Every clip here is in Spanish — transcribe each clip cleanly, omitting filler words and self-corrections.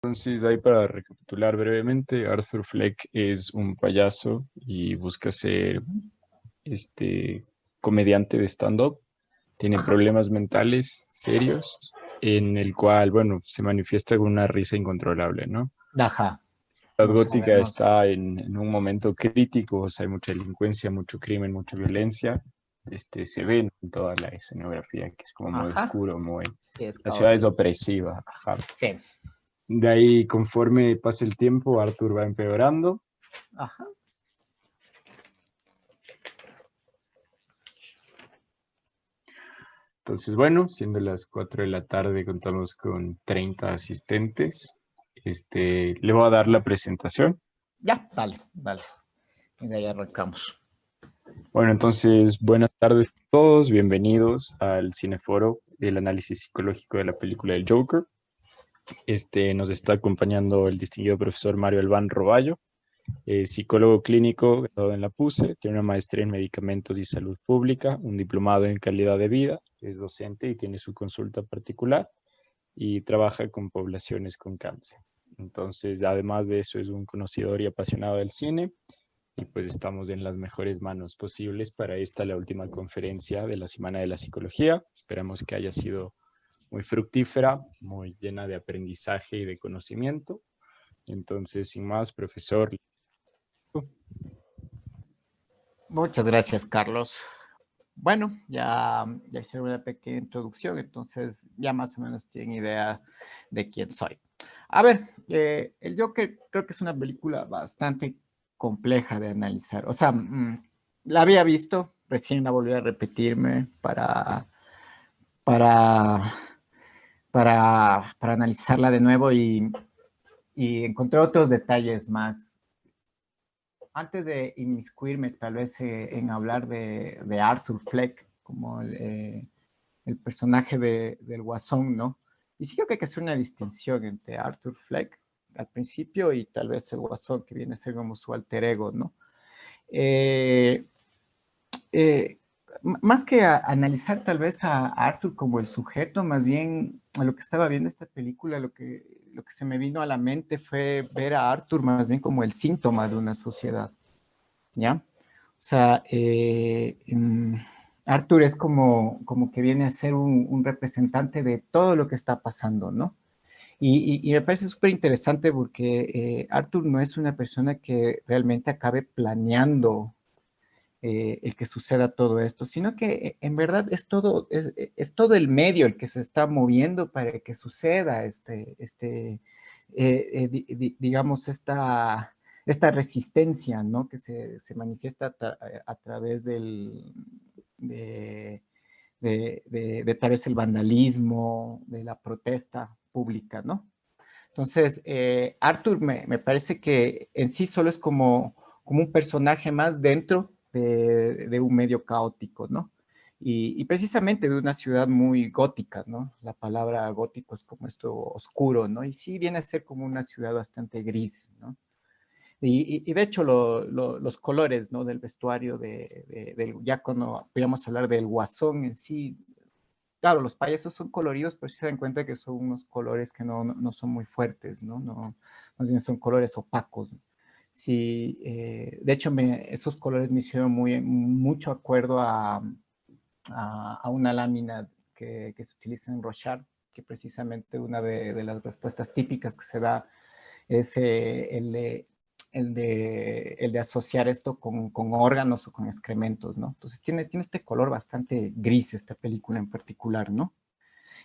Entonces, ahí para recapitular brevemente, Arthur Fleck es un payaso y busca ser Ujú. este comediante de stand-up. Tiene Ajá, problemas mentales serios, en el cual, bueno, se manifiesta con una risa incontrolable, ¿no? ajá, La no gótica sabemos. está en un momento crítico, o sea, hay mucha delincuencia, mucho crimen, mucha violencia. Se ve en toda la escenografía, que es como muy Ajá, oscuro, muy... sí, es La ciudad es caótico. opresiva, ajá. Sí, De ahí, conforme pasa el tiempo, Arthur va empeorando. ajá. Entonces, bueno, siendo las 4 de la tarde, contamos con 30 asistentes. Le voy a dar la presentación. Ya, dale, dale. Y de ahí arrancamos. Bueno, entonces, buenas tardes a todos. Bienvenidos al Cineforo del análisis psicológico de la película del Joker. Nos está acompañando el distinguido profesor Mario Albán Roballo, psicólogo clínico graduado en la PUCE, tiene una maestría en medicamentos y salud pública, un diplomado en calidad de vida, es docente y tiene su consulta particular y trabaja con poblaciones con cáncer. Entonces, además de eso, es un conocedor y apasionado del cine y pues estamos en las mejores manos posibles para esta, la última conferencia de la Semana de la Psicología. Esperamos que haya sido muy fructífera, muy llena de aprendizaje y de conocimiento. Entonces, sin más, profesor. Muchas gracias, Carlos. Bueno, ya hice una pequeña introducción, entonces ya más o menos tienen idea de quién soy. A ver, el Joker creo que es una película bastante compleja de analizar. O sea, la había visto, recién la volví a repetirme para, para analizarla de nuevo y encontré otros detalles más. Antes de inmiscuirme tal vez en hablar de Arthur Fleck como el personaje del Guasón, ¿no? Y sí creo que hay que hacer una distinción entre Arthur Fleck al principio y tal vez el Guasón, que viene a ser como su alter ego, ¿no? Eh, eh, Más que analizar tal vez a Arthur como el sujeto, más bien a lo que estaba viendo esta película, lo que se me vino a la mente fue ver a Arthur más bien como el síntoma de una sociedad, ¿ya? O sea, Arthur es como que viene a ser un representante de todo lo que está pasando, ¿no? Y me parece súper interesante porque Arthur no es una persona que realmente acabe planeando el que suceda todo esto, sino que en verdad es todo el medio el que se está moviendo para que suceda digamos, esta resistencia, ¿no? Que se manifiesta a través de tal vez el vandalismo, de la protesta pública, ¿no? Entonces, Arthur me parece que en sí solo es como un personaje más dentro de un medio caótico, ¿no? Y precisamente de una ciudad muy gótica, ¿no? La palabra gótico es como esto oscuro, ¿no? Y sí viene a ser como una ciudad bastante gris, ¿no? Y de hecho los colores, ¿no? Del vestuario, ya cuando podíamos hablar del guasón en sí, claro, los payasos son coloridos, pero sí se dan cuenta que son unos colores que no son muy fuertes, ¿no? No, más bien son colores opacos. Sí, de hecho, esos colores me hicieron mucho acuerdo a una lámina que se utiliza en Rochard, que precisamente una de las respuestas típicas que se da es el de asociar esto con órganos o con excrementos, ¿no? Entonces tiene este color bastante gris esta película en particular, ¿no?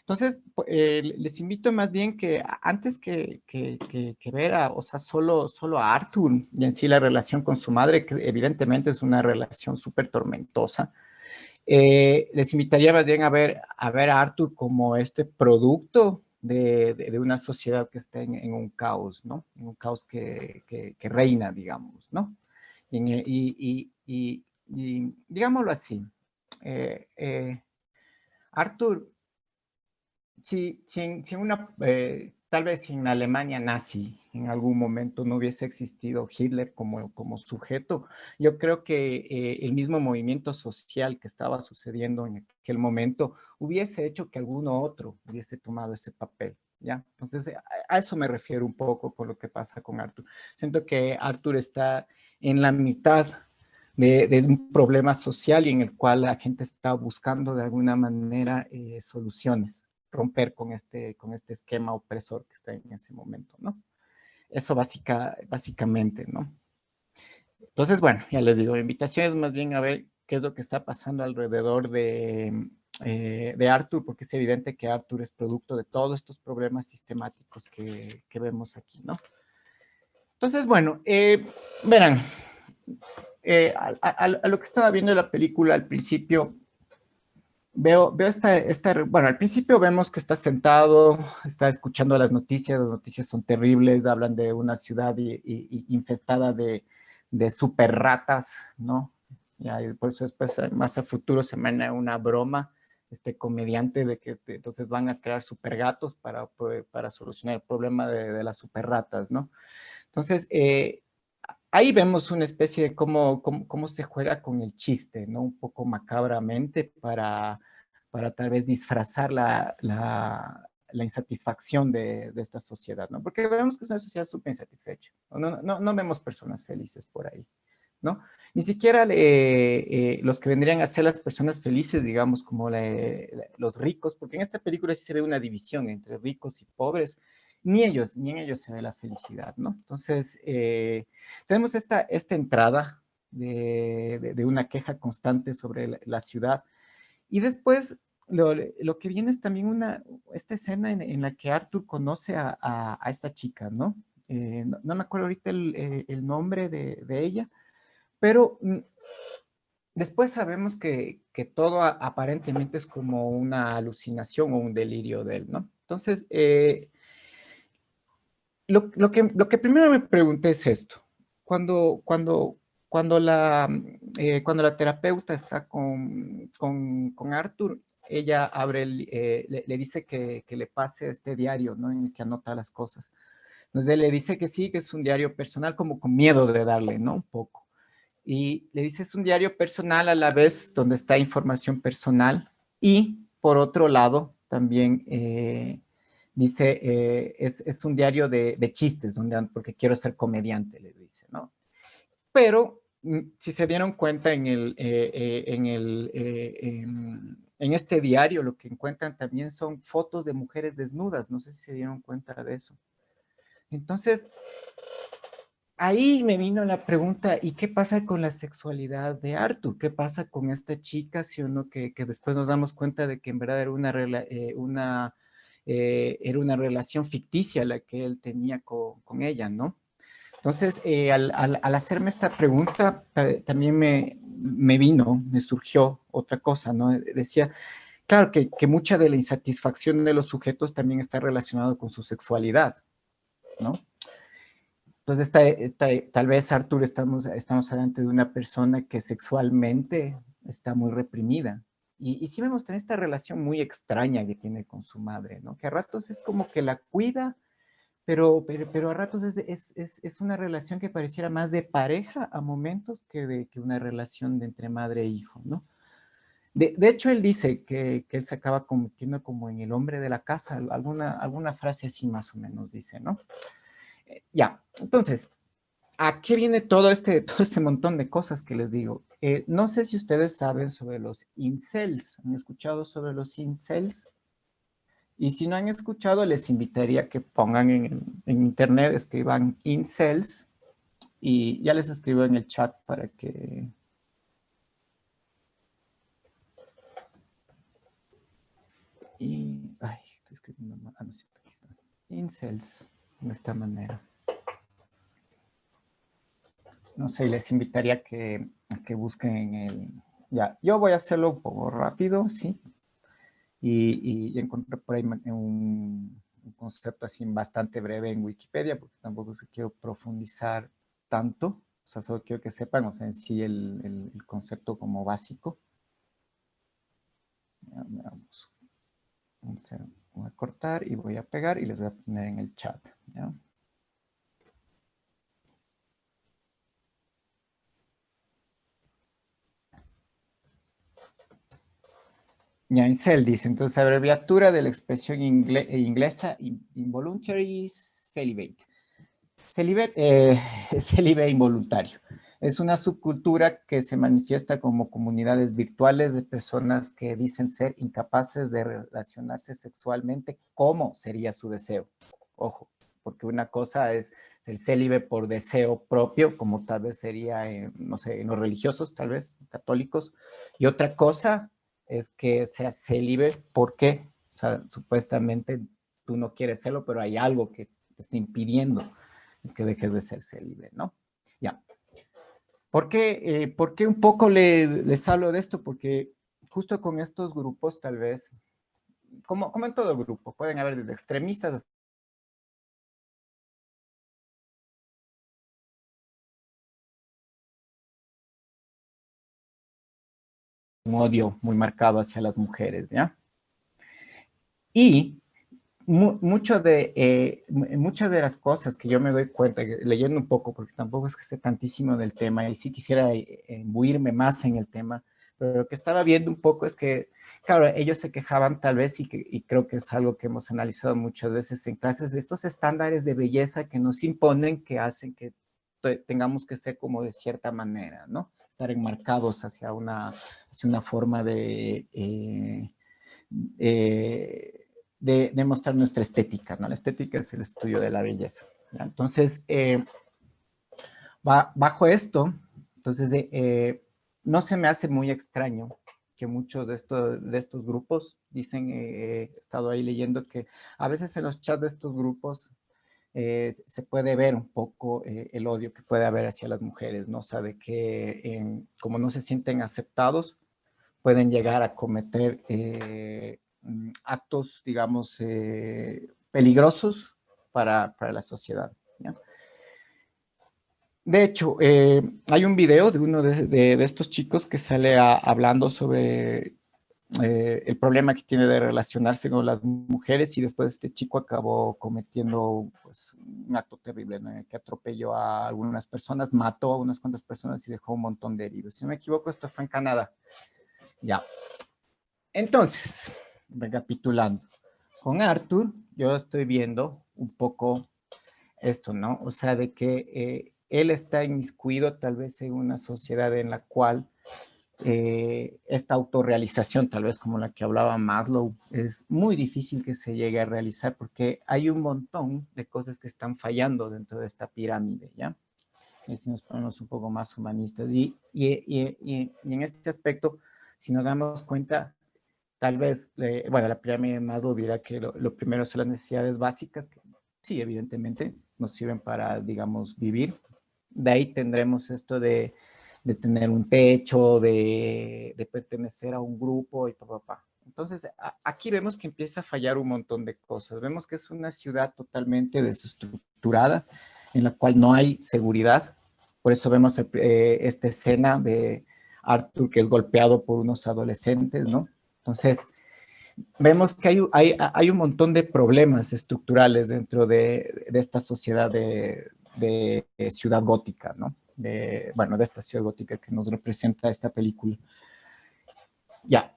Entonces, les invito más bien que antes que ver o sea, solo a Arthur y en sí la relación con su madre, que evidentemente es una relación súper tormentosa, les invitaría más bien a ver a Arthur como este producto de una sociedad que está en un caos, ¿no? En un caos que reina, digamos, ¿no? Y digámoslo así, eh, eh, Arthur si en tal vez si en la Alemania nazi en algún momento no hubiese existido Hitler como sujeto, yo creo que el mismo movimiento social que estaba sucediendo en aquel momento hubiese hecho que alguno otro hubiese tomado ese papel, ¿ya? Entonces, a eso me refiero un poco con lo que pasa con Arthur. Siento que Arthur está en la mitad de un problema social y en el cual la gente está buscando de alguna manera soluciones, romper con este esquema opresor que está en ese momento, ¿no? Eso básicamente, ¿no? Entonces, bueno, ya les digo, la invitación es más bien a ver qué es lo que está pasando alrededor de Arthur, porque es evidente que Arthur es producto de todos estos problemas sistemáticos que vemos aquí, ¿no? Entonces, bueno, verán, a lo que estaba viendo la película al principio, veo bueno, al principio vemos que está sentado, está escuchando las noticias son terribles, hablan de una ciudad infestada de super ratas, ¿no? Y por eso después, más a futuro, se manda una broma, este comediante, de que entonces van a crear super gatos para solucionar el problema de las super ratas, ¿no? Entonces, ahí vemos una especie de cómo se juega con el chiste, ¿no? Un poco macabramente para tal vez disfrazar la insatisfacción de esta sociedad, ¿no? Porque vemos que es una sociedad súper insatisfecha. No vemos personas felices por ahí, ¿no? Ni siquiera los que vendrían a ser las personas felices, digamos, como los ricos, porque en esta película sí se ve una división entre ricos y pobres, ni en ellos se ve la felicidad, ¿no? Entonces, tenemos esta entrada de una queja constante sobre la ciudad. Y después lo que viene es también esta escena en la que Arthur conoce a esta chica, ¿no? No me acuerdo ahorita el nombre de ella, pero después sabemos que todo aparentemente es como una alucinación o un delirio de él, ¿no? Entonces, lo que primero me pregunté es esto. Cuando, cuando, cuando la terapeuta está con Arthur, ella le dice que le pase este diario, ¿no? En el que anota las cosas. Entonces él le dice que sí, que es un diario personal, como con miedo de darle, ¿no? Un poco. Y le dice, es un diario personal a la vez donde está información personal y por otro lado también dice, es un diario de chistes, porque quiero ser comediante, le dice, ¿no? Pero si se dieron cuenta en este diario, lo que encuentran también son fotos de mujeres desnudas, no sé si se dieron cuenta de eso. Entonces, ahí me vino la pregunta, ¿y qué pasa con la sexualidad de Arthur? ¿Qué pasa con esta chica, si o no, que después nos damos cuenta de que en verdad era una relación ficticia la que él tenía con ella, ¿no? Entonces, al hacerme esta pregunta, también me surgió otra cosa, ¿no? Decía, claro, que mucha de la insatisfacción de los sujetos también está relacionado con su sexualidad, ¿no? Entonces, tal vez, Arthur, estamos delante de una persona que sexualmente está muy reprimida. Y sí vemos tener esta relación muy extraña que tiene con su madre, ¿no? Que a ratos es como que la cuida, pero a ratos es una relación que pareciera más de pareja a momentos que una relación de entre madre e hijo, ¿no? De hecho, él dice que él se acaba convirtiendo como en el hombre de la casa, alguna frase así más o menos dice, ¿no? Ya, entonces, ¿a qué viene todo este montón de cosas que les digo? No sé si ustedes saben sobre los incels. ¿Han escuchado sobre los incels? Y si no han escuchado, les invitaría a que pongan en internet, escriban incels y ya les escribo en el chat para que... Ay, estoy escribiendo mal. Ah, no, sí, aquí está. Incels, de esta manera. No sé, les invitaría a que busquen en el... Ya, yo voy a hacerlo un poco rápido, ¿sí? Y encontré por ahí un concepto así bastante breve en Wikipedia, porque tampoco quiero profundizar tanto, o sea, solo quiero que sepan, o sea, en sí el concepto como básico. Ya, veamos. Entonces, voy a cortar y voy a pegar y les voy a poner en el chat, ¿ya? Ya, incel dice, entonces, abreviatura de la expresión inglesa involuntary celibate. Celibate, célibe involuntario. Es una subcultura que se manifiesta como comunidades virtuales de personas que dicen ser incapaces de relacionarse sexualmente como sería su deseo. Ojo, porque una cosa es ser célibe por deseo propio, como tal vez sería, no sé, en los religiosos, tal vez, católicos, y otra cosa es que seas célibe porque, o sea, supuestamente tú no quieres serlo, pero hay algo que te está impidiendo que dejes de ser célibe, ¿no? Ya. ¿Por qué un poco les hablo de esto? Porque justo con estos grupos, tal vez, como en todo grupo, pueden haber desde extremistas hasta un odio muy marcado hacia las mujeres, ¿ya? Y muchas de las cosas que yo me doy cuenta, leyendo un poco, porque tampoco es que sé tantísimo del tema, y sí quisiera imbuirme más en el tema, pero lo que estaba viendo un poco es que, claro, ellos se quejaban tal vez, y creo que es algo que hemos analizado muchas veces en clases, de estos estándares de belleza que nos imponen, que hacen que tengamos que ser como de cierta manera, ¿no? Estar enmarcados hacia una forma eh, de mostrar nuestra estética, ¿no? La estética es el estudio de la belleza, ¿ya? Entonces, bajo esto, entonces, no se me hace muy extraño que muchos de estos grupos dicen, he estado ahí leyendo que a veces en los chats de estos grupos se puede ver un poco el odio que puede haber hacia las mujeres, ¿no? O sea, de que como no se sienten aceptados, pueden llegar a cometer actos, digamos, peligrosos para la sociedad, ¿ya? De hecho, hay un video de uno de estos chicos que sale hablando sobre el problema que tiene de relacionarse con las mujeres, y después este chico acabó cometiendo, pues, un acto terrible, ¿no? Que atropelló a algunas personas, mató a unas cuantas personas y dejó un montón de heridos. Si no me equivoco, esto fue en Canadá. Ya. Entonces, recapitulando, con Arthur yo estoy viendo un poco esto, ¿no? O sea, de que él está inmiscuido tal vez en una sociedad en la cual esta autorrealización, tal vez como la que hablaba Maslow, es muy difícil que se llegue a realizar porque hay un montón de cosas que están fallando dentro de esta pirámide, ¿ya? Y si nos ponemos un poco más humanistas. Y en este aspecto, si nos damos cuenta, tal vez, bueno, la pirámide de Maslow dirá que lo primero son las necesidades básicas, que sí, evidentemente, nos sirven para, digamos, vivir. De ahí tendremos esto de tener un techo, de pertenecer a un grupo y papá. Entonces, aquí vemos que empieza a fallar un montón de cosas. Vemos que es una ciudad totalmente desestructurada, en la cual no hay seguridad. Por eso vemos esta escena de Arthur que es golpeado por unos adolescentes, ¿no? Entonces, vemos que hay un montón de problemas estructurales dentro de esta sociedad de ciudad gótica, ¿no? Bueno, de esta ciudad gótica que nos representa esta película. Ya,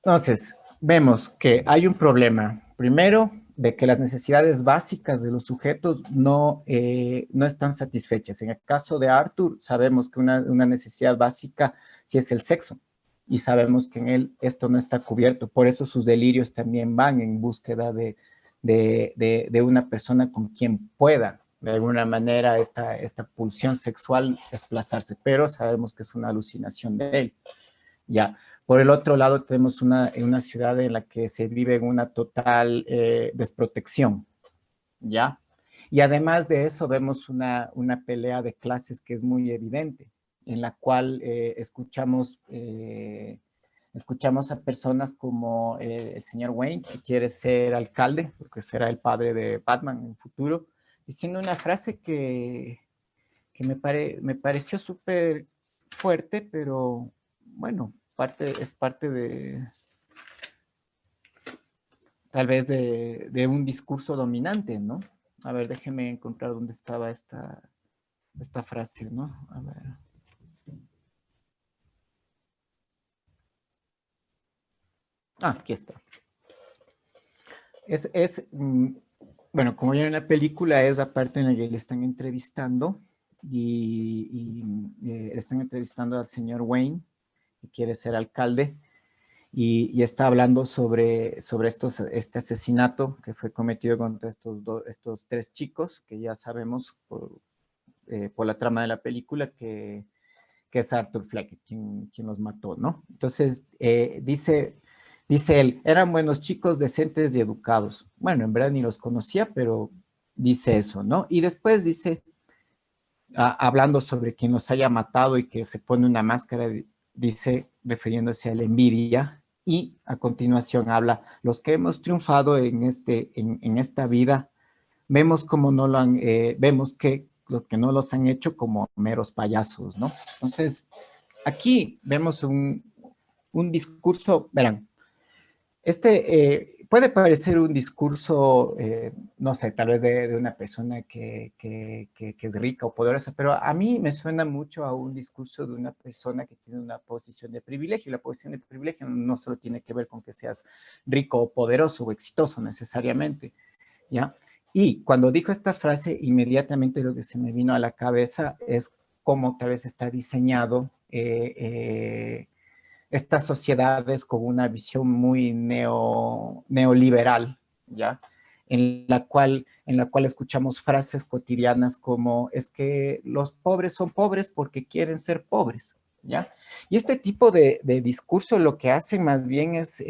entonces, vemos que hay un problema, primero, de que las necesidades básicas de los sujetos no están satisfechas. En el caso de Arthur, sabemos que una necesidad básica sí es el sexo, y sabemos que en él esto no está cubierto. Por eso sus delirios también van en búsqueda de una persona con quien pueda, de alguna manera, esta pulsión sexual desplazarse, pero sabemos que es una alucinación de él. Ya. Por el otro lado, tenemos una ciudad en la que se vive en una total desprotección, ¿ya? Y además de eso, vemos una pelea de clases que es muy evidente, en la cual escuchamos a personas como el señor Wayne, que quiere ser alcalde, porque será el padre de Batman en el futuro, diciendo una frase que me pareció súper fuerte, pero bueno, es parte de tal vez de un discurso dominante, ¿no? A ver, déjeme encontrar dónde estaba esta frase, ¿no? A ver. Aquí está. Bueno, como ya en la película, es la parte en la que le están entrevistando le están entrevistando al señor Wayne, que quiere ser alcalde, y está hablando sobre este asesinato que fue cometido contra estos tres chicos, que ya sabemos por la trama de la película que es Arthur Fleck quien los mató, ¿no? Entonces, dice él, eran buenos chicos, decentes y educados. Bueno, en verdad ni los conocía, pero dice eso, ¿no? Y después dice, hablando sobre quien los haya matado y que se pone una máscara, dice, refiriéndose a la envidia, y a continuación habla, los que hemos triunfado en esta vida, vemos como no lo han, vemos que lo que no los han hecho como meros payasos, ¿no? Entonces, aquí vemos un discurso, verán, puede parecer un discurso, no sé, tal vez de una persona que es rica o poderosa, pero a mí me suena mucho a un discurso de una persona que tiene una posición de privilegio. Y la posición de privilegio no solo tiene que ver con que seas rico o poderoso o exitoso necesariamente, ¿ya? Y cuando dijo esta frase, inmediatamente lo que se me vino a la cabeza es cómo tal vez está diseñado estas sociedades con una visión muy neoliberal, ¿ya? En la cual escuchamos frases cotidianas como es que los pobres son pobres porque quieren ser pobres, ¿ya? Y este tipo de discurso lo que hace más bien es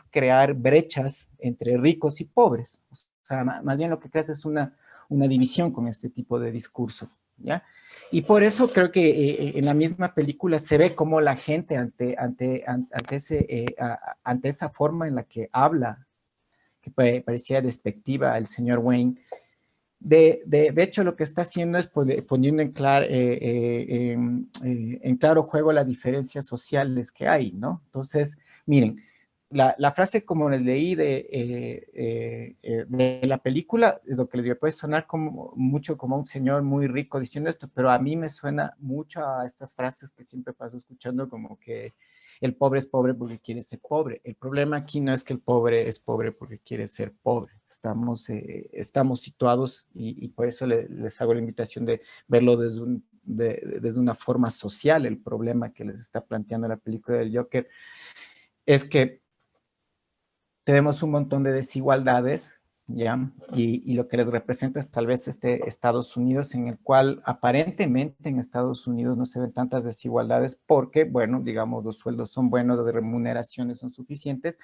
crear brechas entre ricos y pobres. O sea, más bien lo que creas es una división con este tipo de discurso, ¿ya? Y por eso creo que en la misma película se ve cómo la gente ante esa forma en la que habla, que parecía despectiva al señor Wayne, de hecho lo que está haciendo es poniendo en claro juego las diferencias sociales que hay, ¿no? Entonces, miren, la frase como les leí de la película es lo que les digo, puede sonar mucho como un señor muy rico diciendo esto, pero a mí me suena mucho a estas frases que siempre paso escuchando como que el pobre es pobre porque quiere ser pobre. El problema aquí no es que el pobre es pobre porque quiere ser pobre. Estamos situados y por eso les hago la invitación de verlo desde una forma social. El problema que les está planteando la película del Joker es que tenemos un montón de desigualdades, ¿ya? Y lo que les representa es tal vez este Estados Unidos, en el cual aparentemente en Estados Unidos no se ven tantas desigualdades porque, bueno, digamos, los sueldos son buenos, las remuneraciones son suficientes,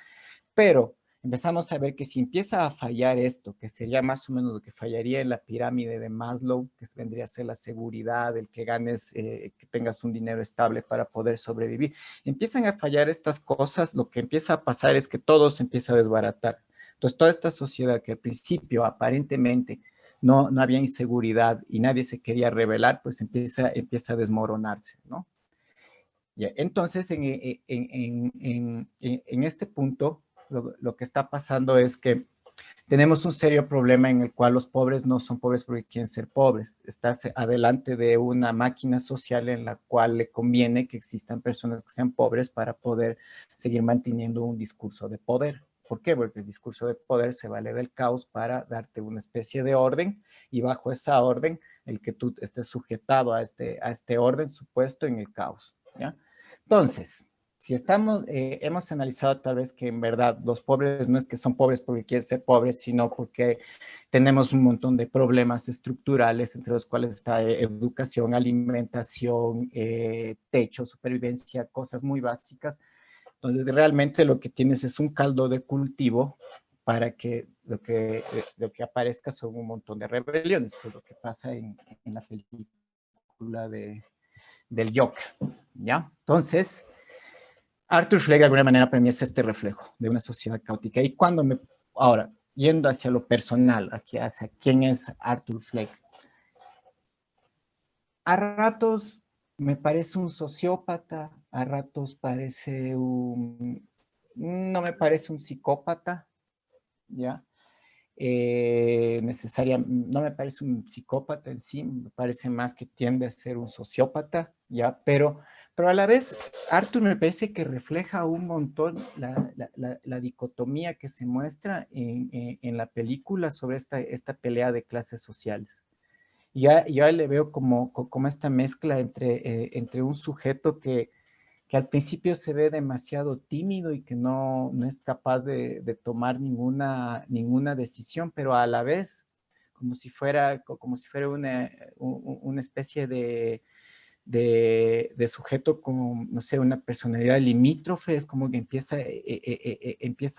pero empezamos a ver que si empieza a fallar esto, que sería más o menos lo que fallaría en la pirámide de Maslow, que vendría a ser la seguridad, el que ganes, que tengas un dinero estable para poder sobrevivir, empiezan a fallar estas cosas, lo que empieza a pasar es que todo se empieza a desbaratar. Entonces, toda esta sociedad que al principio aparentemente no había inseguridad y nadie se quería rebelar, pues empieza a desmoronarse, ¿no? Ya, entonces, en este punto, lo que está pasando es que tenemos un serio problema en el cual los pobres no son pobres porque quieren ser pobres. Estás adelante de una máquina social en la cual le conviene que existan personas que sean pobres para poder seguir manteniendo un discurso de poder. ¿Por qué? Porque el discurso de poder se vale del caos para darte una especie de orden y bajo esa orden, el que tú estés sujetado a este orden supuesto en el caos, ¿ya? Entonces, si hemos analizado tal vez que en verdad los pobres no es que son pobres porque quieren ser pobres, sino porque tenemos un montón de problemas estructurales, entre los cuales está educación, alimentación, techo, supervivencia, cosas muy básicas. Entonces, realmente lo que tienes es un caldo de cultivo para que lo que aparezca son un montón de rebeliones, que es lo que pasa en la película del Joker, ¿ya? Entonces, Arthur Fleck de alguna manera para mí es este reflejo de una sociedad caótica. Y ahora, yendo hacia lo personal, aquí hacia quién es Arthur Fleck, a ratos me parece un sociópata, a ratos no me parece un psicópata, ¿ya? No me parece un psicópata en sí, me parece más que tiende a ser un sociópata, ¿ya? Pero Pero a la vez, Arthur me parece que refleja un montón la dicotomía que se muestra en la película sobre esta pelea de clases sociales. Ya le veo como esta mezcla entre un sujeto que al principio se ve demasiado tímido y que no es capaz de tomar ninguna decisión, pero a la vez como si fuera una especie de sujeto con, no sé, una personalidad limítrofe, es como que empieza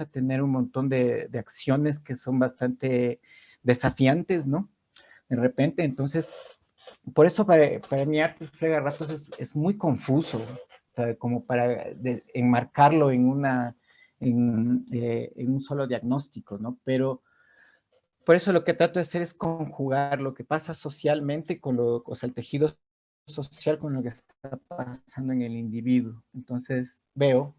a tener un montón de acciones que son bastante desafiantes, ¿no? De repente, entonces, por eso para mí Arthur Fleck a ratos es muy confuso, ¿sabe? Como para enmarcarlo en un solo diagnóstico, ¿no? Pero por eso lo que trato de hacer es conjugar lo que pasa socialmente o sea, el tejido social con lo que está pasando en el individuo. Entonces veo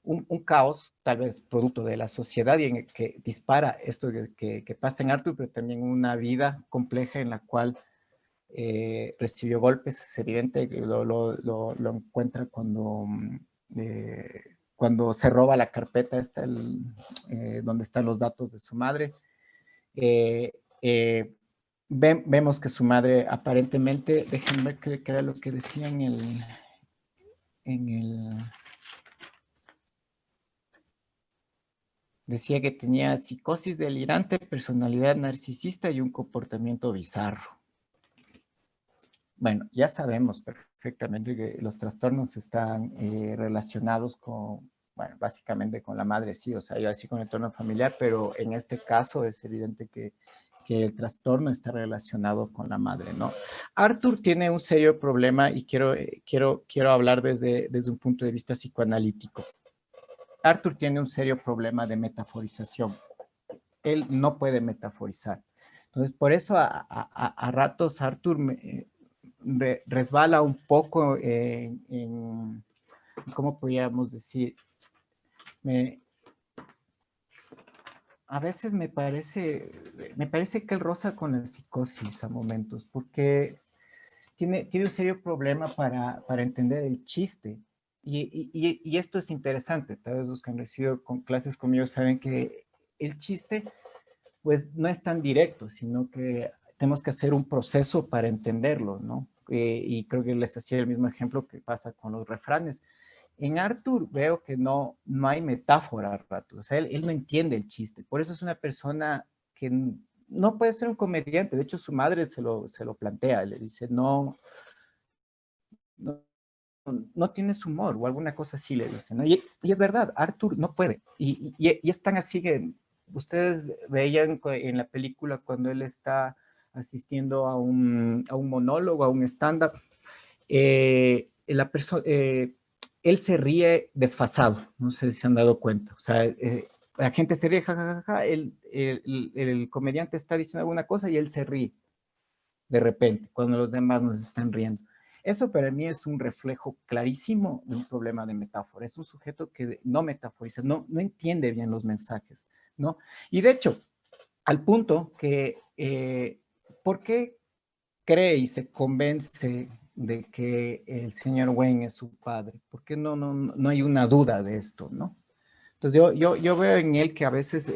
un caos, tal vez producto de la sociedad y en el que dispara esto que pasa en Arthur, pero también una vida compleja en la cual recibió golpes. Es evidente que lo encuentra cuando se roba la carpeta donde están los datos de su madre. Eh, eh, vemos que su madre aparentemente, déjenme ver qué era lo que decía en el, decía que tenía psicosis delirante, personalidad narcisista y un comportamiento bizarro. Bueno, ya sabemos perfectamente que los trastornos están relacionados bueno, básicamente con la madre, sí, o sea, yo así con el entorno familiar, pero en este caso es evidente que el trastorno está relacionado con la madre, ¿no? Arthur tiene un serio problema y quiero hablar desde un punto de vista psicoanalítico. Arthur tiene un serio problema de metaforización. Él no puede metaforizar. Entonces, por eso a ratos Arthur resbala un poco ¿cómo podríamos decir? Me, a veces me parece que él roza con la psicosis a momentos, porque tiene un serio problema para entender el chiste. Y esto es interesante, tal vez los que han recibido con clases conmigo saben que el chiste pues no es tan directo, sino que tenemos que hacer un proceso para entenderlo, ¿no? Y creo que les hacía el mismo ejemplo que pasa con los refranes. En Arthur veo que no hay metáfora a ratos, o sea, él no entiende el chiste, por eso es una persona que no puede ser un comediante, de hecho su madre se lo plantea, le dice, no, no tienes humor o alguna cosa así le dicen, ¿no? Y es verdad, Arthur no puede. Y es tan así que ustedes veían en la película cuando él está asistiendo a un monólogo, a un stand-up, él se ríe desfasado, no sé si se han dado cuenta. O sea, la gente se ríe, jajaja, el comediante está diciendo alguna cosa y él se ríe de repente, cuando los demás nos están riendo. Eso para mí es un reflejo clarísimo de un problema de metáfora. Es un sujeto que no metaforiza, no entiende bien los mensajes, ¿no? Y de hecho, al punto que, ¿por qué cree y se convence de que el señor Wayne es su padre? ¿Por qué no hay una duda de esto, no? Entonces yo veo en él que a veces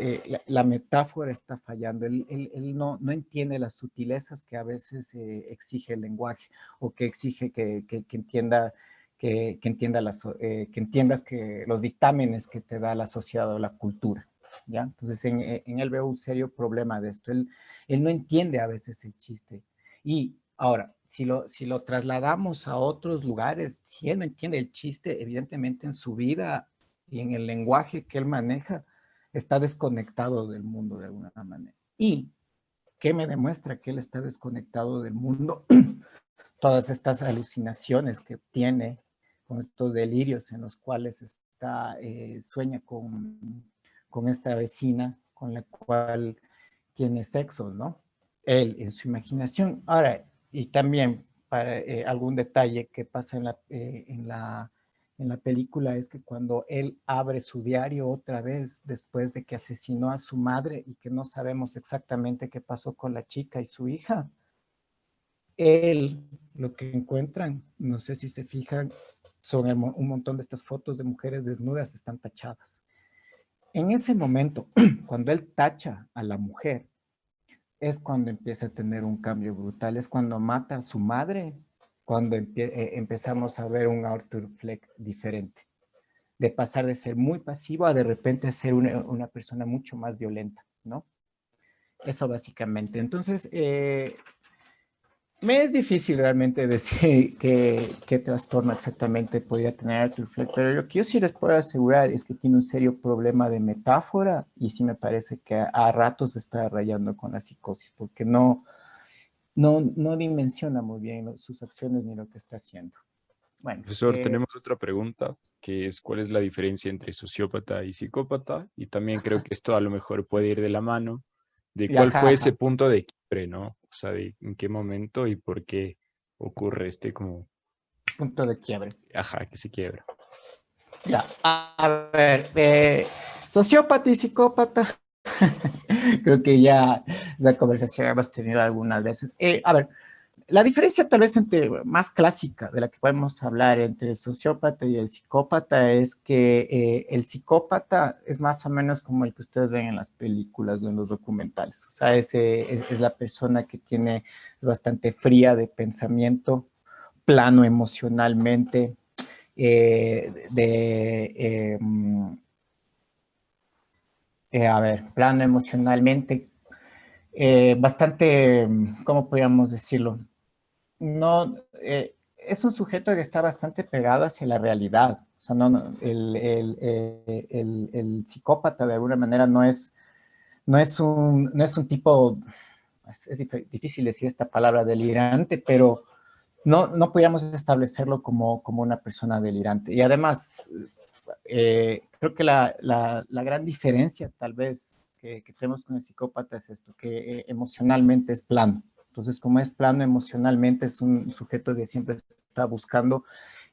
la metáfora está fallando. Él no entiende las sutilezas que a veces exige el lenguaje o que exige que entienda, que entiendas que los dictámenes que te da la sociedad o la cultura. ¿Ya? Entonces en él veo un serio problema de esto. Él no entiende a veces el chiste. Y ahora, si lo trasladamos a otros lugares, si él no entiende el chiste, evidentemente en su vida y en el lenguaje que él maneja, está desconectado del mundo de alguna manera. ¿Y qué me demuestra que él está desconectado del mundo? Todas estas alucinaciones que tiene con estos delirios en los cuales sueña con esta vecina con la cual tiene sexo, ¿no? Él en su imaginación. Ahora, y también para algún detalle que pasa en la película es que cuando él abre su diario otra vez después de que asesinó a su madre y que no sabemos exactamente qué pasó con la chica y su hija, él lo que encuentran, no sé si se fijan, son un montón de estas fotos de mujeres desnudas, están tachadas. En ese momento, cuando él tacha a la mujer, es cuando empieza a tener un cambio brutal, es cuando mata a su madre, cuando empezamos a ver un Arthur Fleck diferente, de pasar de ser muy pasivo a de repente ser una persona mucho más violenta, ¿no? Eso básicamente. Entonces, me es difícil realmente decir qué trastorno exactamente podría tener Arthur Fleck, pero lo que yo sí les puedo asegurar es que tiene un serio problema de metáfora y sí me parece que a ratos está rayando con la psicosis, porque no dimensiona muy bien sus acciones ni lo que está haciendo. Bueno, Profesor, tenemos otra pregunta, que es ¿cuál es la diferencia entre sociópata y psicópata? Y también creo que esto a lo mejor puede ir de la mano de y cuál ajá, fue ese ajá, punto de quiebre, ¿no? O sea, de en qué momento y por qué ocurre este como, punto de quiebre. ajá, que se quiebra. Ya, a ver, sociópata y psicópata. Creo que ya esa conversación hemos tenido algunas veces. A ver, la diferencia tal vez más clásica de la que podemos hablar entre el sociópata y el psicópata es que el psicópata es más o menos como el que ustedes ven en las películas o en los documentales. O sea, es la persona que es bastante fría de pensamiento, plano emocionalmente, a ver, plano emocionalmente, bastante, ¿cómo podríamos decirlo? No, es un sujeto que está bastante pegado hacia la realidad. O sea, el psicópata de alguna manera no es un tipo, difícil decir esta palabra delirante, pero no podríamos establecerlo como una persona delirante. Y además, creo que la gran diferencia tal vez que tenemos con el psicópata es esto, que emocionalmente es plano. Entonces, como es plano emocionalmente, es un sujeto que siempre está buscando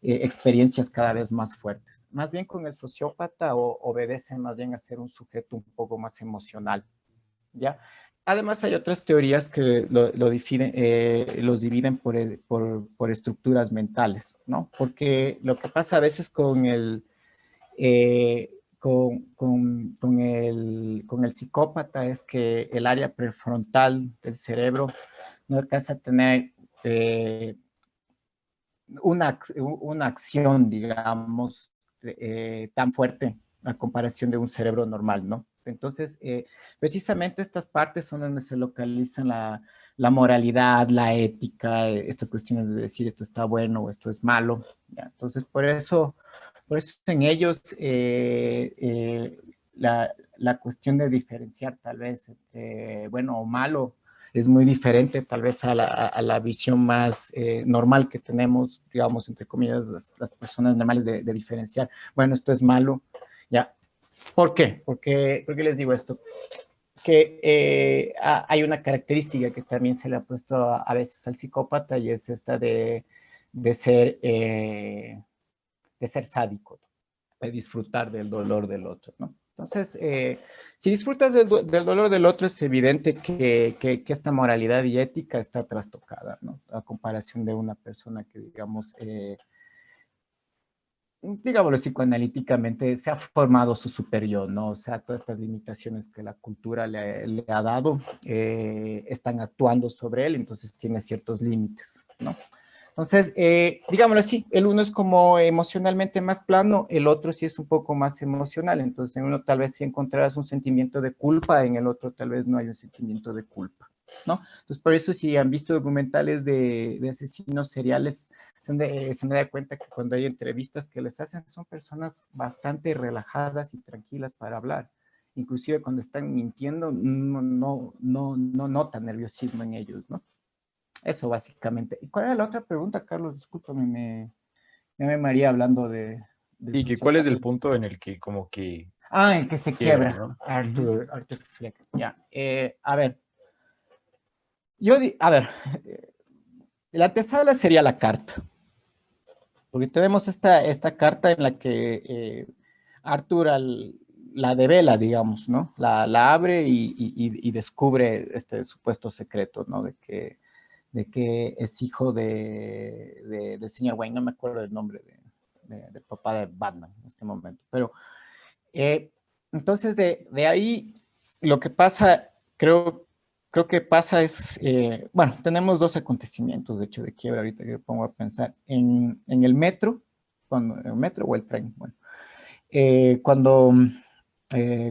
experiencias cada vez más fuertes. Más bien con el sociópata obedece más bien a ser un sujeto un poco más emocional, ¿ya? Además, hay otras teorías que los dividen por estructuras mentales, ¿no? Porque lo que pasa a veces con el psicópata es que el área prefrontal del cerebro no alcanza a tener eh, una acción, digamos, tan fuerte a comparación de un cerebro normal, ¿no? Entonces, precisamente estas partes son donde se localizan la moralidad, la ética, estas cuestiones de decir esto está bueno o esto es malo. ¿Ya? Entonces, por eso en ellos la cuestión de diferenciar tal vez entre bueno o malo es muy diferente tal vez a la visión más normal que tenemos, digamos, entre comillas, las personas normales de diferenciar. Bueno, esto es malo, ¿ya? ¿Por qué? ¿Por qué les digo esto? Que hay una característica que también se le ha puesto a veces al psicópata y es esta de ser, eh, de ser sádico, de disfrutar del dolor del otro, ¿no? Entonces, si disfrutas del dolor del otro, es evidente que esta moralidad y ética está trastocada, ¿no? A comparación de una persona que, digámoslo psicoanalíticamente, se ha formado su superior, ¿no? O sea, todas estas limitaciones que la cultura le ha dado están actuando sobre él, entonces tiene ciertos límites, ¿no? Entonces, digámoslo así, el uno es como emocionalmente más plano, el otro sí es un poco más emocional. Entonces, en uno tal vez sí encontrarás un sentimiento de culpa, en el otro tal vez no hay un sentimiento de culpa, ¿no? Entonces, por eso si han visto documentales de asesinos seriales, se me da cuenta que cuando hay entrevistas que les hacen son personas bastante relajadas y tranquilas para hablar. Inclusive cuando están mintiendo, no notan nerviosismo en ellos, ¿no? Eso básicamente. ¿Y cuál era la otra pregunta, Carlos? Discúlpame, me María hablando del Y que cuál es sociópata. el punto en el que como que Ah, el que se quiebra, quiebra, ¿no? Ujú. Arthur Fleck. Ya. A ver, a ver, la antesala sería la carta, porque tenemos esta carta en la que Arthur la devela, digamos, ¿no? La abre y descubre este supuesto secreto, ¿no? De que es hijo del señor Wayne, no me acuerdo el nombre del papá de Batman en este momento. Pero entonces de ahí lo que pasa, creo que pasa es, bueno, tenemos dos acontecimientos, de hecho, de quiebra ahorita que me pongo a pensar. En el metro, el metro o el tren, bueno, eh, cuando,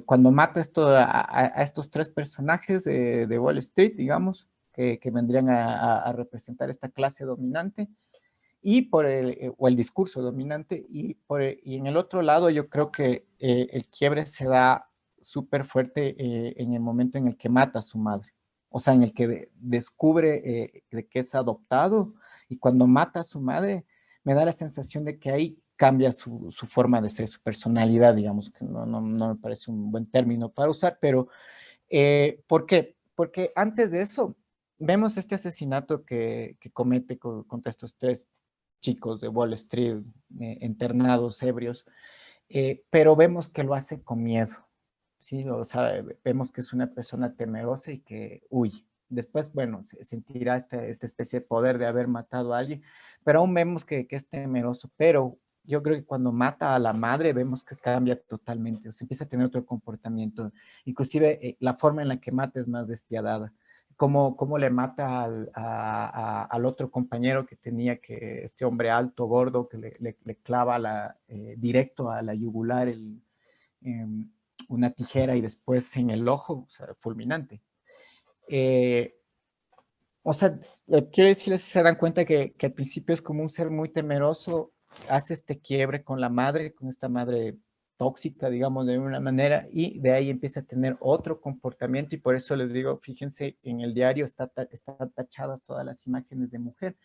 cuando mata a estos tres personajes de Wall Street, digamos, que vendrían a representar esta clase dominante, y o el discurso dominante, y en el otro lado yo creo que el quiebre se da súper fuerte en el momento en el que mata a su madre, o sea, en el que descubre de que es adoptado, y cuando mata a su madre, me da la sensación de que ahí cambia su forma de ser, su personalidad, digamos, que no me parece un buen término para usar, pero ¿por qué? Porque antes de eso, vemos este asesinato que comete contra estos tres chicos de Wall Street, internados, ebrios, pero vemos que lo hace con miedo, ¿sí? O sea, vemos que es una persona temerosa y que huye. Después, bueno, sentirá esta especie de poder de haber matado a alguien, pero aún vemos que es temeroso, pero yo creo que cuando mata a la madre vemos que cambia totalmente, o sea, empieza a tener otro comportamiento, inclusive la forma en la que mata es más despiadada, cómo le mata al otro compañero que tenía, que este hombre alto, gordo, que le clava directo a la yugular em, una tijera y después en el ojo, o sea, fulminante. Eh, o sea, quiero decirles, si se dan cuenta que al principio es como un ser muy temeroso, hace este quiebre con la madre, con esta madre tóxica, digamos, de una manera, y de ahí empieza a tener otro comportamiento, y por eso les digo, fíjense, en el diario están tachadas todas las imágenes de mujer.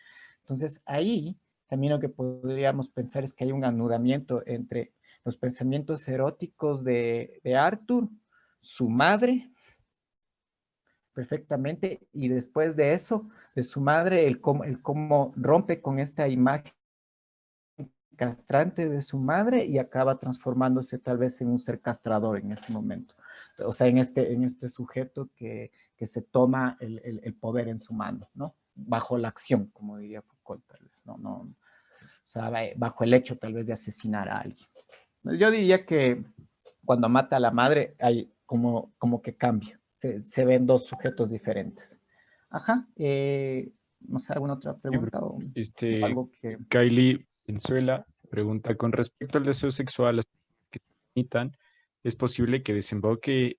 Entonces, ahí también lo que podríamos pensar es que hay un anudamiento entre los pensamientos eróticos de Arthur, su madre, perfectamente, y después de eso, de su madre, el cómo rompe con esta imagen castrante de su madre y acaba transformándose tal vez en un ser castrador en ese momento. O sea, en este sujeto que se toma el poder en su mano, ¿no? Bajo la acción, como diría Foucault, tal vez, o sea, bajo el hecho tal vez de asesinar a alguien. Yo diría que cuando mata a la madre, hay como que cambia. Se ven dos sujetos diferentes. Ajá. No sé, ¿alguna otra Sí, bro. pregunta o Este, algo que... Kylie Venezuela pregunta, con respecto al deseo sexual, las personas que se limitan, ¿es posible que desemboque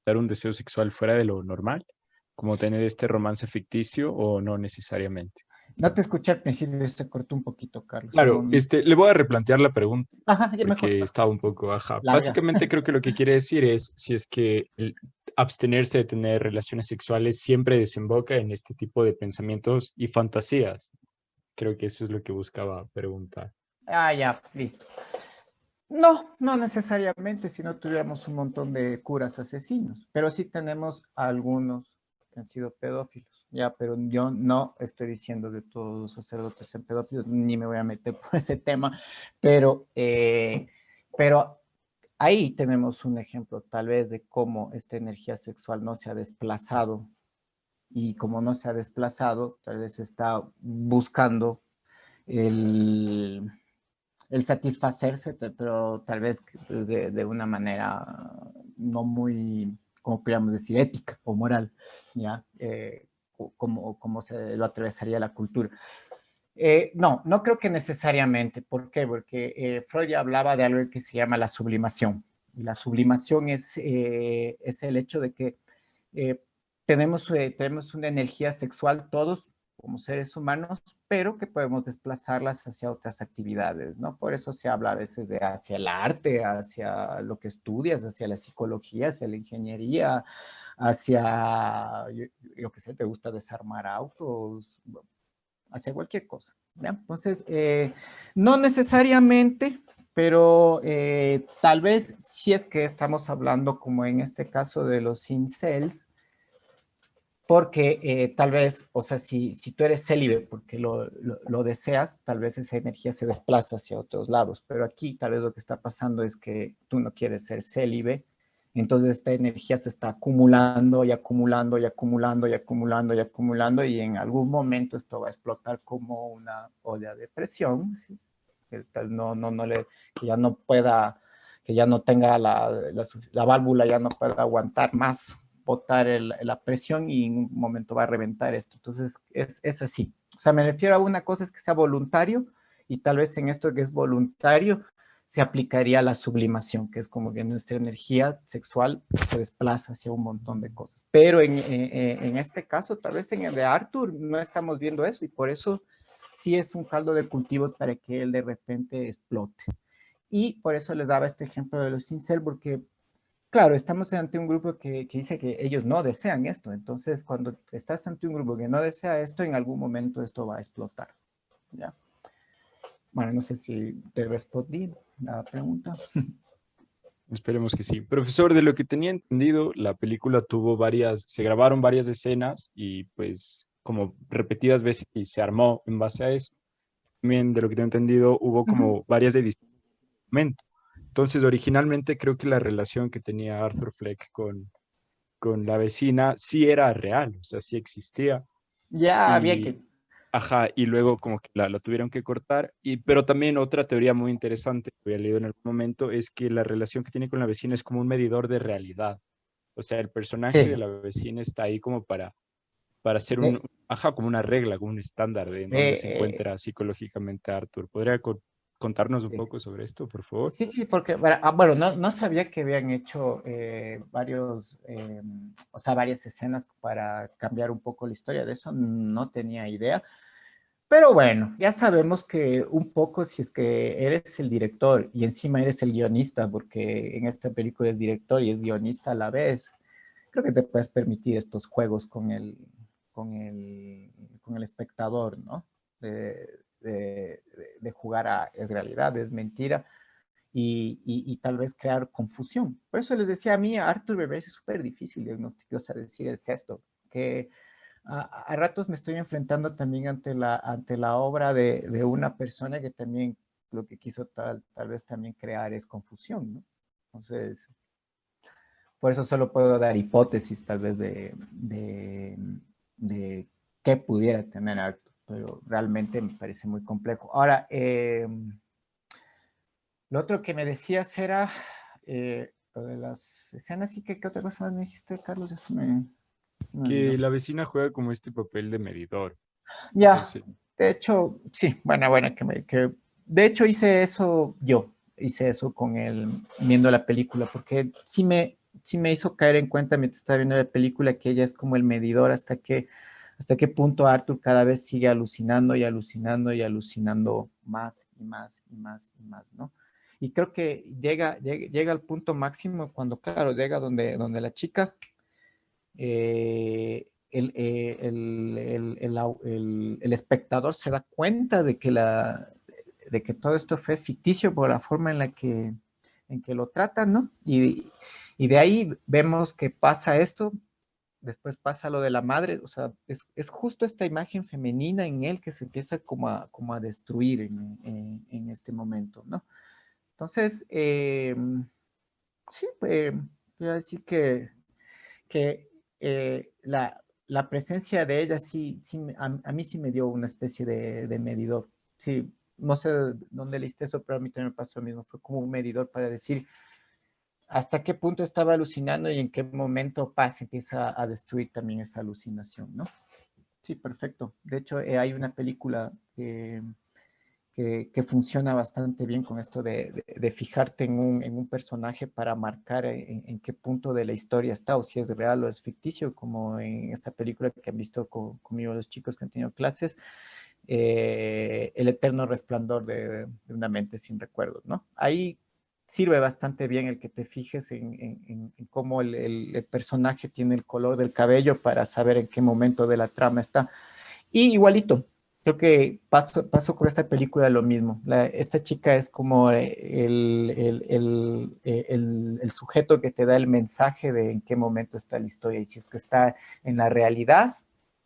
dar un deseo sexual fuera de lo normal, como tener este romance ficticio o no necesariamente? No te escuché al principio, se cortó un poquito, Carlos. Claro, le voy a replantear la pregunta Ajá, ya mejor. porque estaba un poco, ajá. Larga. Básicamente creo que lo que quiere decir es si es que el abstenerse de tener relaciones sexuales siempre desemboca en este tipo de pensamientos y fantasías. Creo que eso es lo que buscaba preguntar. Ah, ya, listo. No, no necesariamente si no tuviéramos un montón de curas asesinos, pero sí tenemos algunos que han sido pedófilos, ya, pero yo no estoy diciendo de todos los sacerdotes sean pedófilos, ni me voy a meter por ese tema, pero ahí tenemos un ejemplo tal vez de cómo esta energía sexual no se ha desplazado, y como no se ha desplazado, tal vez está buscando el satisfacerse, pero tal vez de una manera no muy, como podríamos decir, ética o moral, ¿ya? Como se lo atravesaría la cultura. No creo que necesariamente. ¿Por qué? Porque Freud ya hablaba de algo que se llama la sublimación. Y la sublimación es el hecho de que eh, tenemos una energía sexual todos como seres humanos, pero que podemos desplazarlas hacia otras actividades, ¿no? Por eso se habla a veces de hacia el arte, hacia lo que estudias, hacia la psicología, hacia la ingeniería, hacia, yo qué sé, te gusta desarmar autos, hacia cualquier cosa, ¿ya? Entonces, no necesariamente, pero tal vez si es que estamos hablando como en este caso de los incels, porque tal vez, o sea, si tú eres célibe porque lo deseas, tal vez esa energía se desplaza hacia otros lados, pero aquí tal vez lo que está pasando es que tú no quieres ser célibe, entonces esta energía se está acumulando y acumulando y acumulando y acumulando y acumulando, y en algún momento esto va a explotar como una olla de presión, ¿sí? que que ya no pueda, que ya no tenga la válvula, ya no pueda aguantar más, botar la presión y en un momento va a reventar esto. Entonces, es así. O sea, me refiero a una cosa es que sea voluntario y tal vez en esto que es voluntario se aplicaría la sublimación, que es como que nuestra energía sexual se desplaza hacia un montón de cosas. Pero en este caso, tal vez en el de Arthur, no estamos viendo eso y por eso sí es un caldo de cultivos para que él de repente explote. Y por eso les daba este ejemplo de los incel, porque, claro, estamos ante un grupo que dice que ellos no desean esto. Entonces, cuando estás ante un grupo que no desea esto, en algún momento esto va a explotar. ¿Ya? Bueno, no sé si te respondí la pregunta. Esperemos que sí. Profesor, de lo que tenía entendido, la película tuvo se grabaron varias escenas y pues como repetidas veces y se armó en base a eso. También de lo que tengo entendido, hubo Ujú. como varias ediciones de momento. Entonces, originalmente creo que la relación que tenía Arthur Fleck con la vecina sí era real, o sea, sí existía. Ya había que... Y, ajá, y luego como que la tuvieron que cortar. Pero también otra teoría muy interesante que había leído en algún momento es que la relación que tiene con la vecina es como un medidor de realidad. O sea, el personaje de Sí. la vecina está ahí como para hacer De, ajá, como una regla, como un estándar de en dónde se de, encuentra psicológicamente Arthur. ¿Podría contarnos un sí. poco sobre esto, por favor? Sí, sí, porque, bueno, no sabía que habían hecho o sea, varias escenas para cambiar un poco la historia. De eso no tenía idea. Pero bueno, ya sabemos que un poco si es que eres el director y encima eres el guionista, porque en esta película es director y es guionista a la vez, creo que te puedes permitir estos juegos con el, con el espectador, ¿no? De jugar a es realidad, es mentira y tal vez crear confusión. Por eso les decía a mí, a Arthur me parece súper difícil diagnosticar, o sea, decir es esto, que a ratos me estoy enfrentando también ante la obra de una persona que también lo que quiso tal vez también crear es confusión, ¿no? Entonces, por eso solo puedo dar hipótesis tal vez de qué pudiera tener Arthur, pero realmente me parece muy complejo. Ahora, lo otro que me decías era lo de las escenas y qué otra cosa me dijiste, Carlos, ya se me Que olvidó. la vecina juega como este papel de medidor. Ya, Entonces, de hecho, sí, bueno, de hecho hice eso con él viendo la película, porque sí me hizo caer en cuenta mientras estaba viendo la película que ella es como el medidor hasta qué punto Arthur cada vez sigue alucinando y alucinando y alucinando más y más y más y más, ¿no? Y creo que llega al punto máximo cuando, claro, llega donde la chica el espectador se da cuenta de que todo esto fue ficticio por la forma en que lo tratan, ¿no? Y de ahí vemos que pasa esto, después pasa lo de la madre, o sea, es justo esta imagen femenina en él que se empieza como a destruir en este momento, ¿no? Entonces, sí, voy a decir que la presencia de ella a mí sí me dio una especie de medidor. Sí, no sé dónde leíste eso, pero a mí también me pasó lo mismo. Fue como un medidor para decir hasta qué punto estaba alucinando y en qué momento pasa, empieza a destruir también esa alucinación, ¿no? Sí, perfecto. De hecho, hay una película que funciona bastante bien con esto de fijarte en un personaje para marcar en qué punto de la historia está o si es real o es ficticio, como en esta película que han visto conmigo los chicos que han tenido clases, El eterno resplandor de una mente sin recuerdos, ¿no? Ahí sirve bastante bien el que te fijes en cómo el personaje tiene el color del cabello para saber en qué momento de la trama está. Y igualito, creo que pasó con esta película lo mismo. Esta chica es como el sujeto que te da el mensaje de en qué momento está la historia y si es que está en la realidad,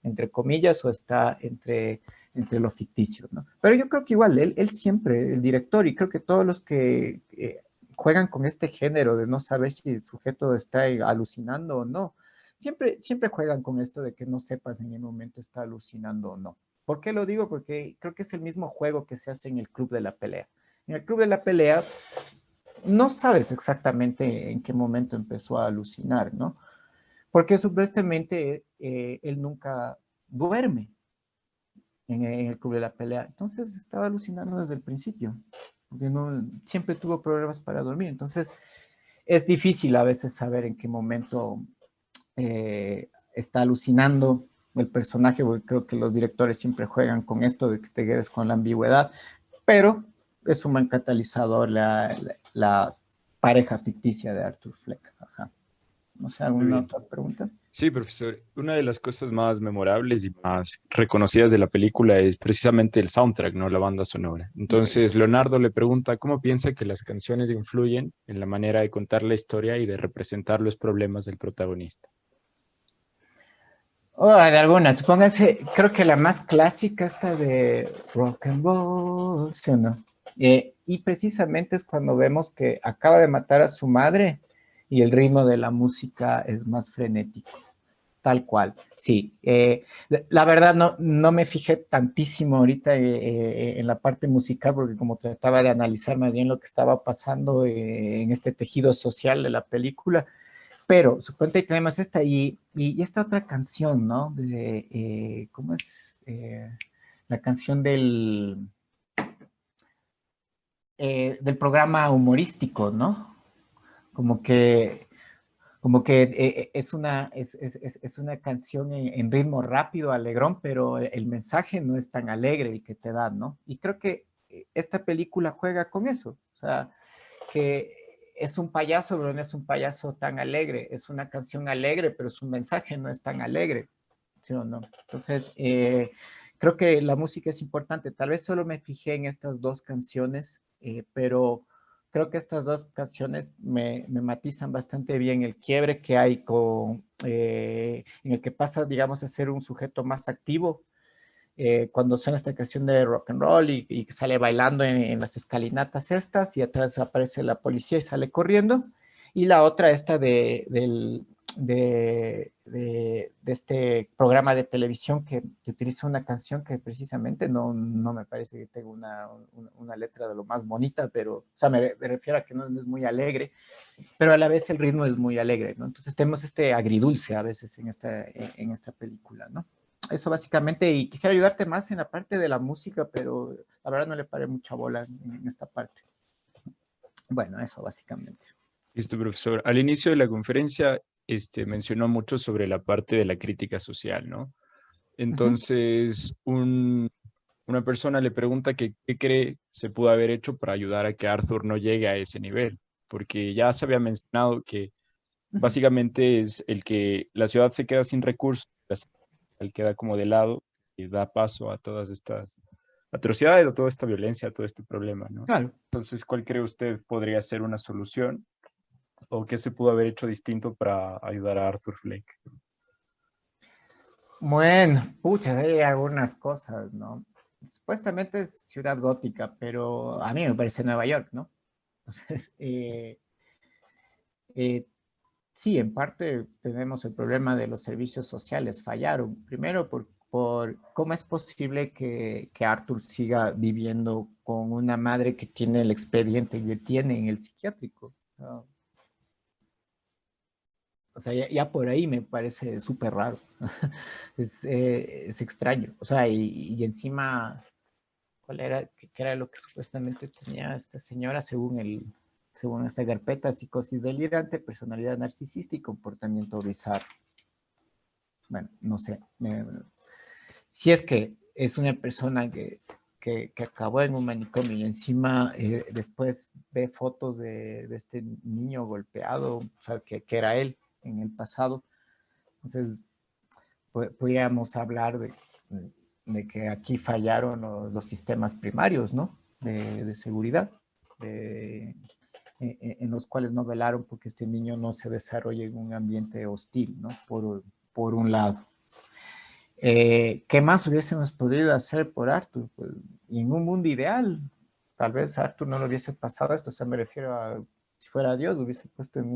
entre comillas, o está entre lo ficticio, ¿no? Pero yo creo que igual, él siempre, el director, y creo que todos los que juegan con este género de no saber si el sujeto está alucinando o no, siempre juegan con esto de que no sepas en qué momento está alucinando o no. ¿Por qué lo digo? Porque creo que es el mismo juego que se hace en el club de la pelea. En el Club de la Pelea no sabes exactamente en qué momento empezó a alucinar, ¿no? Porque supuestamente él nunca duerme en el Club de la Pelea. Entonces estaba alucinando desde el principio, porque no, siempre tuvo problemas para dormir. Entonces es difícil a veces saber en qué momento está alucinando el personaje, porque creo que los directores siempre juegan con esto de que te quedes con la ambigüedad, pero es un buen catalizador la pareja ficticia de Arthur Fleck. Ajá. No sé, Muy ¿alguna bien. otra pregunta? Sí, profesor. Una de las cosas más memorables y más reconocidas de la película es precisamente el soundtrack, ¿no? La banda sonora. Entonces, Leonardo le pregunta cómo piensa que las canciones influyen en la manera de contar la historia y de representar los problemas del protagonista. Oh, de algunas, supóngase, creo que la más clásica esta de rock and roll, ¿sí o no? Y precisamente es cuando vemos que acaba de matar a su madre y el ritmo de la música es más frenético, tal cual. Sí, la verdad no me fijé tantísimo ahorita en la parte musical porque como trataba de analizar más bien lo que estaba pasando en este tejido social de la película, pero suponte que tenemos esta y esta otra canción, ¿no? ¿Cómo es? La canción del programa humorístico, ¿no? Como que, como que es una canción en ritmo rápido, alegrón, pero el mensaje no es tan alegre el que te da, ¿no? Y creo que esta película juega con eso, o sea, que es un payaso, pero no es un payaso tan alegre, es una canción alegre, pero su mensaje no es tan alegre, ¿sí o no? Entonces, creo que la música es importante, tal vez solo me fijé en estas dos canciones, pero creo que estas dos canciones me matizan bastante bien el quiebre que hay en el que pasa, digamos, a ser un sujeto más activo cuando suena esta canción de rock and roll y que sale bailando en las escalinatas estas y atrás aparece la policía y sale corriendo. Y la otra esta de este programa de televisión que utiliza una canción que precisamente no me parece que tenga una letra de lo más bonita, pero, o sea, me refiero a que no es muy alegre, pero a la vez el ritmo es muy alegre, ¿no? Entonces tenemos este agridulce a veces en esta película, ¿no? Eso básicamente, y quisiera ayudarte más en la parte de la música, pero la verdad no le paré mucha bola en esta parte. Bueno, eso básicamente. Listo, profesor. Al inicio de la conferencia, mencionó mucho sobre la parte de la crítica social, ¿no? Uh -huh. Entonces, una persona le pregunta que qué cree se pudo haber hecho para ayudar a que Arthur no llegue a ese nivel, porque ya se había mencionado que Uh -huh. básicamente es el que la ciudad se queda sin recursos, él queda como de lado y da paso a todas estas atrocidades, a toda esta violencia, a todo este problema, ¿no? Claro. Entonces, ¿cuál cree usted podría ser una solución o qué se pudo haber hecho distinto para ayudar a Arthur Fleck? Bueno, pucha, hay algunas cosas, ¿no? Supuestamente es ciudad gótica, pero a mí me parece Nueva York, ¿no? Entonces, eh, sí, en parte tenemos el problema de los servicios sociales. Fallaron. Primero, por cómo es posible que Arthur siga viviendo con una madre que tiene el expediente que tiene en el psiquiátrico. ¿No? O sea, ya por ahí me parece súper raro. Es extraño. O sea, y encima, ¿cuál era? ¿Qué era lo que supuestamente tenía esta señora según esta carpeta? Psicosis delirante, personalidad narcisista y comportamiento bizarro. Bueno, no sé, si es que es una persona que acabó en un manicomio y encima después ve fotos de este niño golpeado, o sea, que era él en el pasado, entonces podríamos hablar de que aquí fallaron los sistemas primarios, ¿no? De seguridad, en los cuales no velaron porque este niño no se desarrolle en un ambiente hostil, ¿no? Por un lado. ¿Qué más hubiésemos podido hacer por Arthur? Pues, y en un mundo ideal, tal vez Arthur no le hubiese pasado esto, o sea, me refiero a, si fuera Dios, lo hubiese puesto en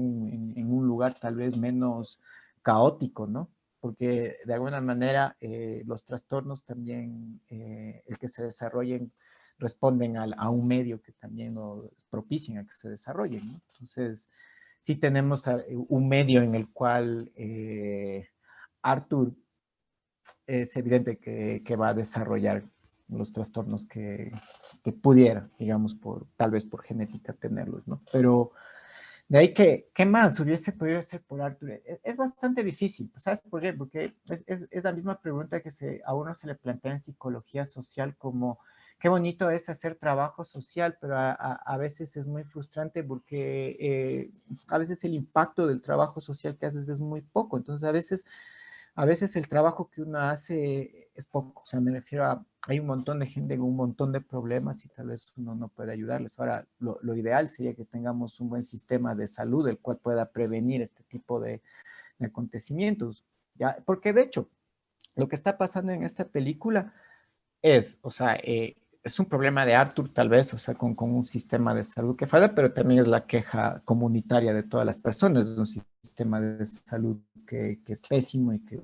un lugar tal vez menos caótico, ¿no? Porque de alguna manera los trastornos también, el que se desarrollen responden a un medio que también lo propicien a que se desarrollen, ¿no? Entonces, sí tenemos un medio en el cual Arthur es evidente que va a desarrollar los trastornos que pudiera, digamos, tal vez por genética tenerlos, ¿no? Pero de ahí que, ¿qué más hubiese podido hacer por Arthur? Es bastante difícil, ¿sabes por qué? Porque es la misma pregunta que a uno se le plantea en psicología social como, qué bonito es hacer trabajo social, pero a veces es muy frustrante porque a veces el impacto del trabajo social que haces es muy poco. Entonces, a veces el trabajo que uno hace es poco. O sea, me refiero a, hay un montón de gente con un montón de problemas y tal vez uno no puede ayudarles. Ahora, lo ideal sería que tengamos un buen sistema de salud el cual pueda prevenir este tipo de acontecimientos. ¿Ya? Porque de hecho, lo que está pasando en esta película es, o sea, es un problema de Arthur tal vez, o sea, con un sistema de salud que falla, pero también es la queja comunitaria de todas las personas, de un sistema de salud que es pésimo y que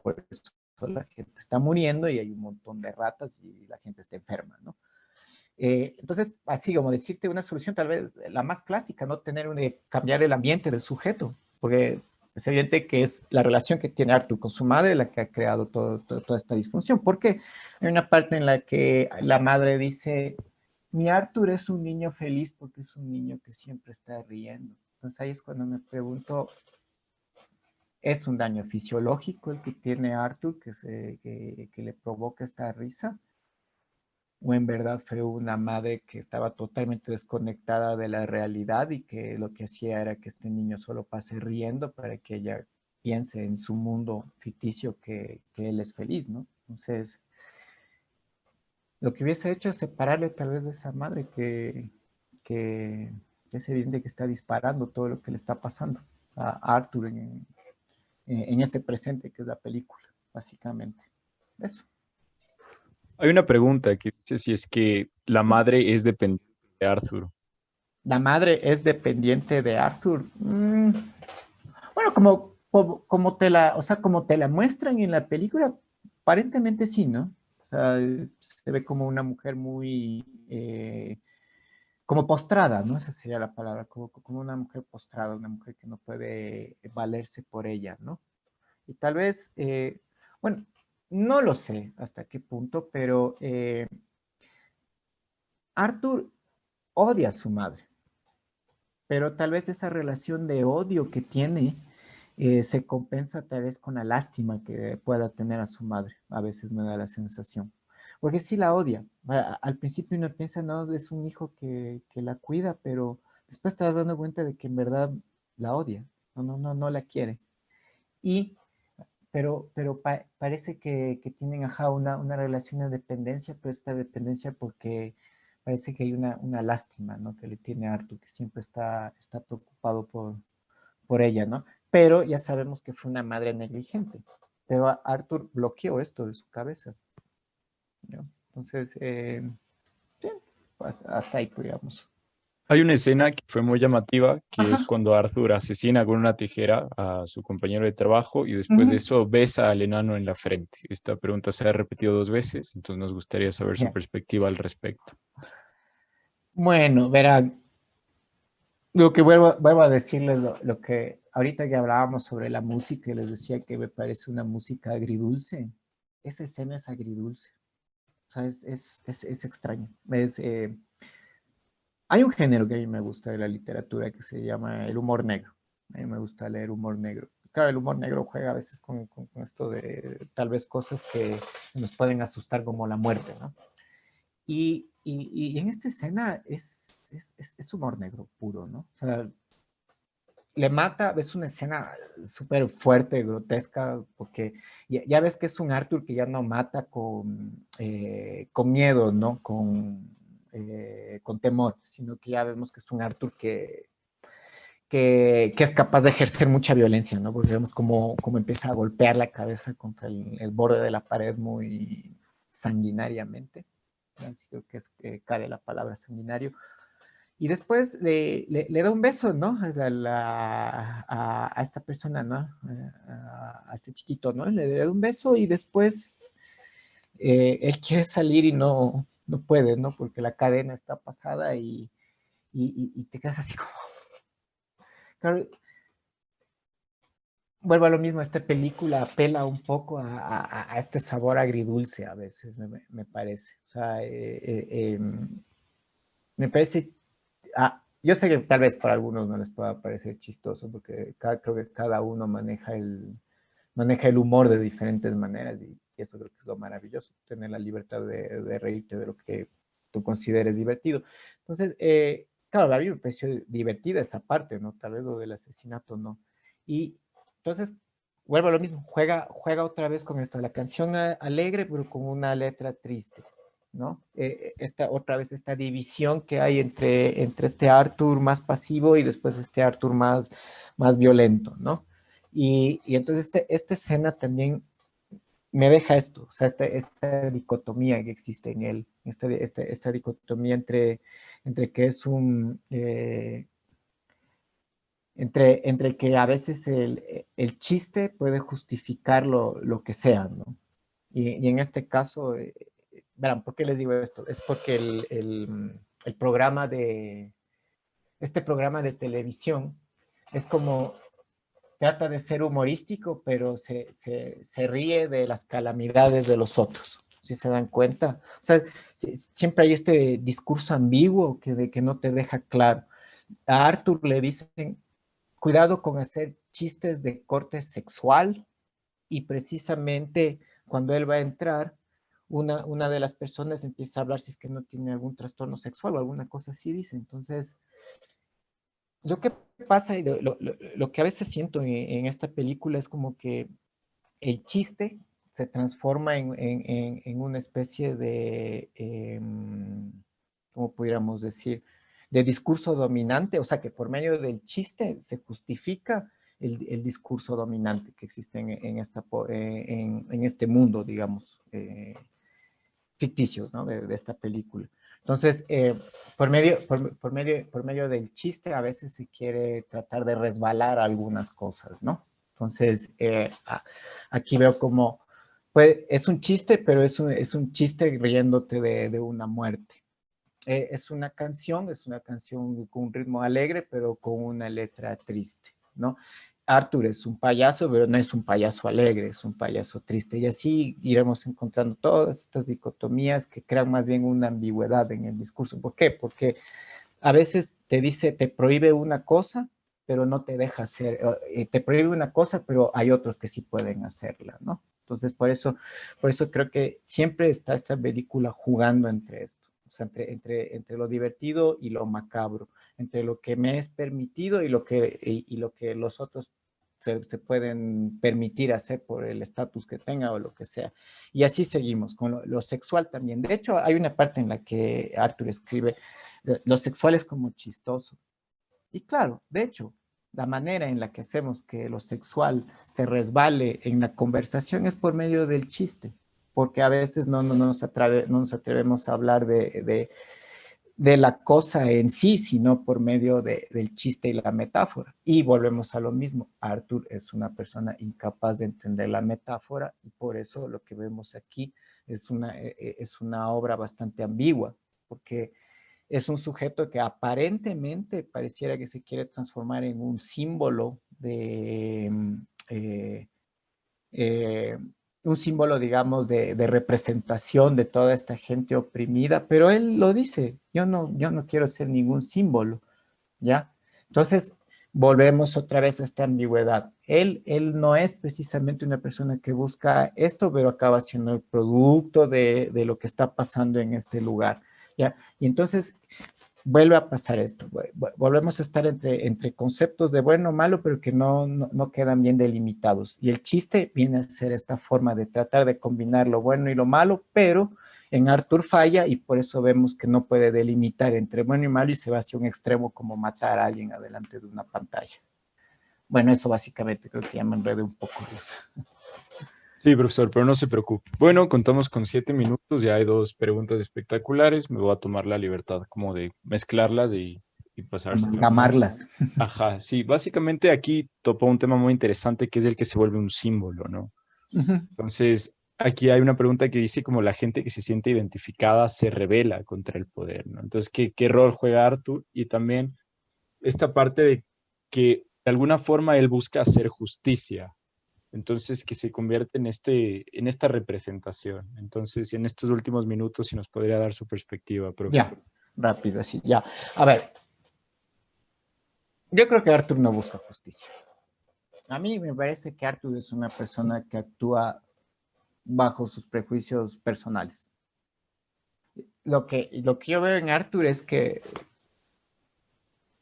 por eso la gente está muriendo y hay un montón de ratas y la gente está enferma, ¿no? Entonces, así como decirte una solución, tal vez la más clásica, ¿no? Cambiar el ambiente del sujeto, porque es evidente que es la relación que tiene Arthur con su madre la que ha creado toda esta disfunción, porque hay una parte en la que la madre dice, mi Arthur es un niño feliz porque es un niño que siempre está riendo. Entonces ahí es cuando me pregunto, ¿es un daño fisiológico el que tiene Arthur que le provoca esta risa? ¿O en verdad fue una madre que estaba totalmente desconectada de la realidad y que lo que hacía era que este niño solo pase riendo para que ella piense en su mundo ficticio que él es feliz, ¿no? Entonces, lo que hubiese hecho es separarle tal vez de esa madre que es evidente que está disparando todo lo que le está pasando a Arthur en ese presente que es la película, básicamente. Eso. Hay una pregunta que dice si es que la madre es dependiente de Arthur. La madre es dependiente de Arthur. Bueno, como te la, o sea, como te la muestran en la película, aparentemente sí, ¿no? O sea, se ve como una mujer muy, como postrada, ¿no? Esa sería la palabra, como una mujer postrada, una mujer que no puede valerse por ella, ¿no? Y tal vez, bueno, no lo sé hasta qué punto, pero Arthur odia a su madre, pero tal vez esa relación de odio que tiene se compensa tal vez con la lástima que pueda tener a su madre. A veces me da la sensación. Porque sí la odia. Al principio uno piensa, no, es un hijo que la cuida, pero después te das dando cuenta de que en verdad la odia. No la quiere. Y, pero parece que tienen, ajá, una relación de dependencia, pero esta dependencia porque parece que hay una lástima, ¿no? Que le tiene a Arthur, que siempre está preocupado por ella, ¿no? Pero ya sabemos que fue una madre negligente. Pero Arthur bloqueó esto de su cabeza, ¿no? Entonces, sí, hasta ahí, digamos. Hay una escena que fue muy llamativa, que es Ajá. cuando Arthur asesina con una tijera a su compañero de trabajo y después de Ujú. eso besa al enano en la frente. Esta pregunta se ha repetido 2 veces, entonces nos gustaría saber su Ya. perspectiva al respecto. Bueno, verán, lo que vuelvo a decirles, lo que ahorita que hablábamos sobre la música y les decía que me parece una música agridulce, esa escena es agridulce, o sea, es extraño. Hay un género que a mí me gusta de la literatura que se llama el humor negro. A mí me gusta leer humor negro. Claro, el humor negro juega a veces con esto de tal vez cosas que nos pueden asustar como la muerte, ¿no? Y en esta escena es humor negro puro, ¿no? O sea, le mata, es una escena súper fuerte, grotesca, porque ya ves que es un Arthur que ya no mata con miedo, ¿no? Con temor, sino que ya vemos que es un Arthur que es capaz de ejercer mucha violencia, ¿no? Porque vemos cómo empieza a golpear la cabeza contra el borde de la pared muy sanguinariamente. Así creo que cabe la palabra sanguinario. Y después le da un beso, ¿no? A esta persona, ¿no? A este chiquito, ¿no? Le da un beso y después él quiere salir y no, no puede, ¿no? Porque la cadena está pasada y te quedas así como... Claro, vuelvo a lo mismo, esta película apela un poco a este sabor agridulce a veces, me parece. O sea, me parece, yo sé que tal vez para algunos no les pueda parecer chistoso, porque creo que cada uno maneja el humor de diferentes maneras y eso creo que es lo maravilloso, tener la libertad de reírte de lo que tú consideres divertido. Entonces, claro, a mí me pareció divertida esa parte, ¿no? Tal vez lo del asesinato no. Y entonces, vuelvo a lo mismo, juega otra vez con esto, la canción alegre, pero con una letra triste. ¿No? Otra vez esta división que hay entre este Arthur más pasivo y después este Arthur más violento, ¿no? Y entonces esta escena también me deja esto, o sea, esta dicotomía que existe en él, esta dicotomía entre que es entre que a veces el chiste puede justificar lo que sea, ¿no? Y en este caso, verán, ¿por qué les digo esto? Es porque el programa este programa de televisión es como trata de ser humorístico, pero se ríe de las calamidades de los otros, si se dan cuenta. O sea, siempre hay este discurso ambiguo de que no te deja claro. A Arthur le dicen, cuidado con hacer chistes de corte sexual, y precisamente cuando él va a entrar, una de las personas empieza a hablar si es que no tiene algún trastorno sexual o alguna cosa así, dice. Entonces, lo que pasa y lo que a veces siento en esta película es como que el chiste se transforma en una especie de, ¿cómo pudiéramos decir? De discurso dominante, o sea que por medio del chiste se justifica el discurso dominante que existe en este mundo, digamos, ficticio, ¿no? De esta película. Entonces, por medio del chiste, a veces se quiere tratar de resbalar algunas cosas, ¿no? Entonces, aquí veo como, pues, es un chiste, pero es un chiste riéndote de una muerte. Es una canción con un ritmo alegre, pero con una letra triste, ¿no? Arthur es un payaso, pero no es un payaso alegre, es un payaso triste. Y así iremos encontrando todas estas dicotomías que crean más bien una ambigüedad en el discurso. ¿Por qué? Porque a veces te dice, te prohíbe una cosa, pero no te deja hacer, te prohíbe una cosa, pero hay otros que sí pueden hacerla, ¿no? Entonces, por eso creo que siempre está esta película jugando entre esto, o sea, entre lo divertido y lo macabro, entre lo que me es permitido y lo que los otros se pueden permitir hacer por el estatus que tenga o lo que sea. Y así seguimos con lo sexual también. De hecho, hay una parte en la que Arthur escribe lo sexual es como chistoso. Y claro, de hecho, la manera en la que hacemos que lo sexual se resbale en la conversación es por medio del chiste, porque a veces no nos atrevemos a hablar de la cosa en sí, sino por medio del chiste y la metáfora. Y volvemos a lo mismo, Arthur es una persona incapaz de entender la metáfora y por eso lo que vemos aquí es una obra bastante ambigua, porque es un sujeto que aparentemente pareciera que se quiere transformar en un símbolo eh, eh, un símbolo, digamos, de representación de toda esta gente oprimida, pero él lo dice, yo no quiero ser ningún símbolo, ¿ya? Entonces, volvemos otra vez a esta ambigüedad. Él no es precisamente una persona que busca esto, pero acaba siendo el producto de lo que está pasando en este lugar, ¿ya? Y entonces vuelve a pasar esto. Volvemos a estar entre conceptos de bueno o malo, pero que no quedan bien delimitados. Y el chiste viene a ser esta forma de tratar de combinar lo bueno y lo malo, pero en Arthur falla y por eso vemos que no puede delimitar entre bueno y malo y se va hacia un extremo como matar a alguien adelante de una pantalla. Bueno, eso básicamente creo que ya me enredé un poco. Sí, profesor, pero no se preocupe. Bueno, contamos con 7 minutos, ya hay dos preguntas espectaculares. Me voy a tomar la libertad como de mezclarlas y pasárselas, ¿no? Amalgamarlas. Ajá, sí, básicamente aquí topa un tema muy interesante que es el que se vuelve un símbolo, ¿no? Uh -huh. Entonces, aquí hay una pregunta que dice como la gente que se siente identificada se rebela contra el poder, ¿no? Entonces, ¿qué rol juega Arthur? Y también esta parte de que de alguna forma él busca hacer justicia, entonces que se convierte en esta representación. Entonces, en estos últimos minutos, si nos podría dar su perspectiva, profe. Ya, rápido, así, ya. A ver, yo creo que Arthur no busca justicia. A mí me parece que Arthur es una persona que actúa bajo sus prejuicios personales. Lo que yo veo en Arthur es que,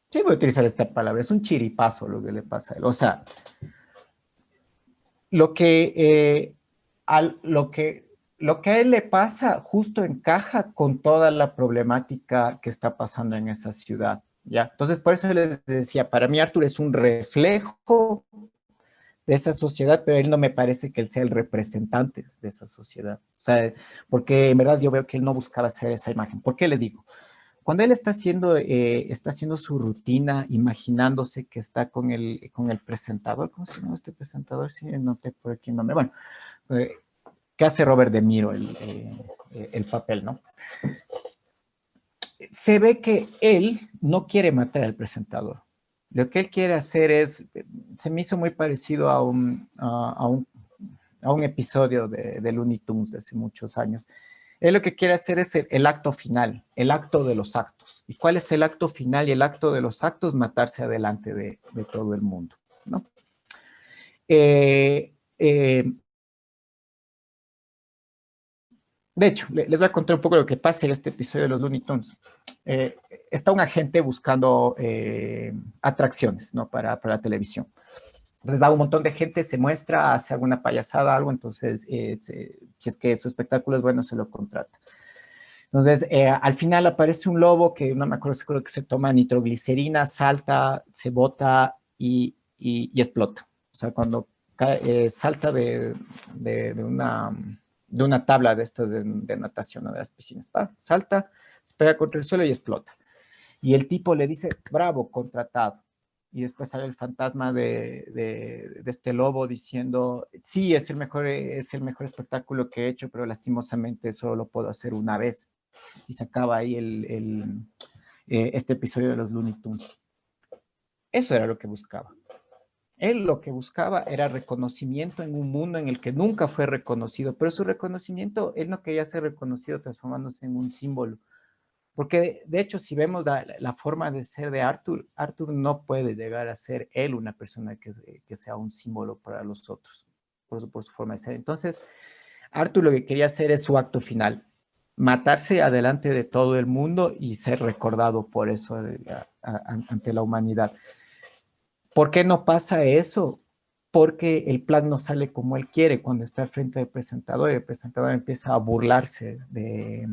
sí voy a utilizar esta palabra, es un chiripazo lo que le pasa a él. O sea, lo que, lo que a él le pasa justo encaja con toda la problemática que está pasando en esa ciudad, ¿ya? Entonces, por eso les decía, para mí Arthur es un reflejo de esa sociedad, pero él no me parece que él sea el representante de esa sociedad. O sea, porque en verdad yo veo que él no buscaba hacer esa imagen. ¿Por qué les digo? Cuando él está haciendo su rutina, imaginándose que está con el presentador, ¿cómo se llama este presentador? Sí, no te por aquí el nombre. Bueno, eh, que hace Robert De Niro el papel, ¿no? Se ve que él no quiere matar al presentador. Lo que él quiere hacer se me hizo muy parecido a un episodio de Looney Tunes de hace muchos años. Él lo que quiere hacer es el acto final, el acto de los actos. ¿Y cuál es el acto final y el acto de los actos? Matarse adelante de todo el mundo, ¿no? Eh, eh, de hecho, les voy a contar un poco lo que pasa en este episodio de los Looney Tunes. Eh, Está un agente buscando atracciones, ¿no? Para la televisión. Entonces va un montón de gente, se muestra, hace alguna payasada, algo, entonces si es que su espectáculo es bueno, se lo contrata. Entonces, al final aparece un lobo que no me acuerdo, seguro que se toma nitroglicerina, salta, se bota y explota. O sea, cuando salta de una tabla de estas de natación o de las piscinas, ¿va? Salta, se pega contra el suelo y explota. Y el tipo le dice, bravo, contratado. Y después sale el fantasma de este lobo diciendo, sí, es el mejor espectáculo que he hecho, pero lastimosamente solo lo puedo hacer una vez. Y se acaba ahí este episodio de los Looney Tunes. Eso era lo que buscaba. Él lo que buscaba era reconocimiento en un mundo en el que nunca fue reconocido, pero su reconocimiento, él no quería ser reconocido transformándose en un símbolo. Porque de hecho, si vemos la forma de ser de Arthur, Arthur no puede llegar a ser él una persona que sea un símbolo para los otros, por su forma de ser. Entonces, Arthur lo que quería hacer es su acto final, matarse adelante de todo el mundo y ser recordado por eso ante la humanidad. ¿Por qué no pasa eso? Porque el plan no sale como él quiere cuando está al frente del presentador y el presentador empieza a burlarse de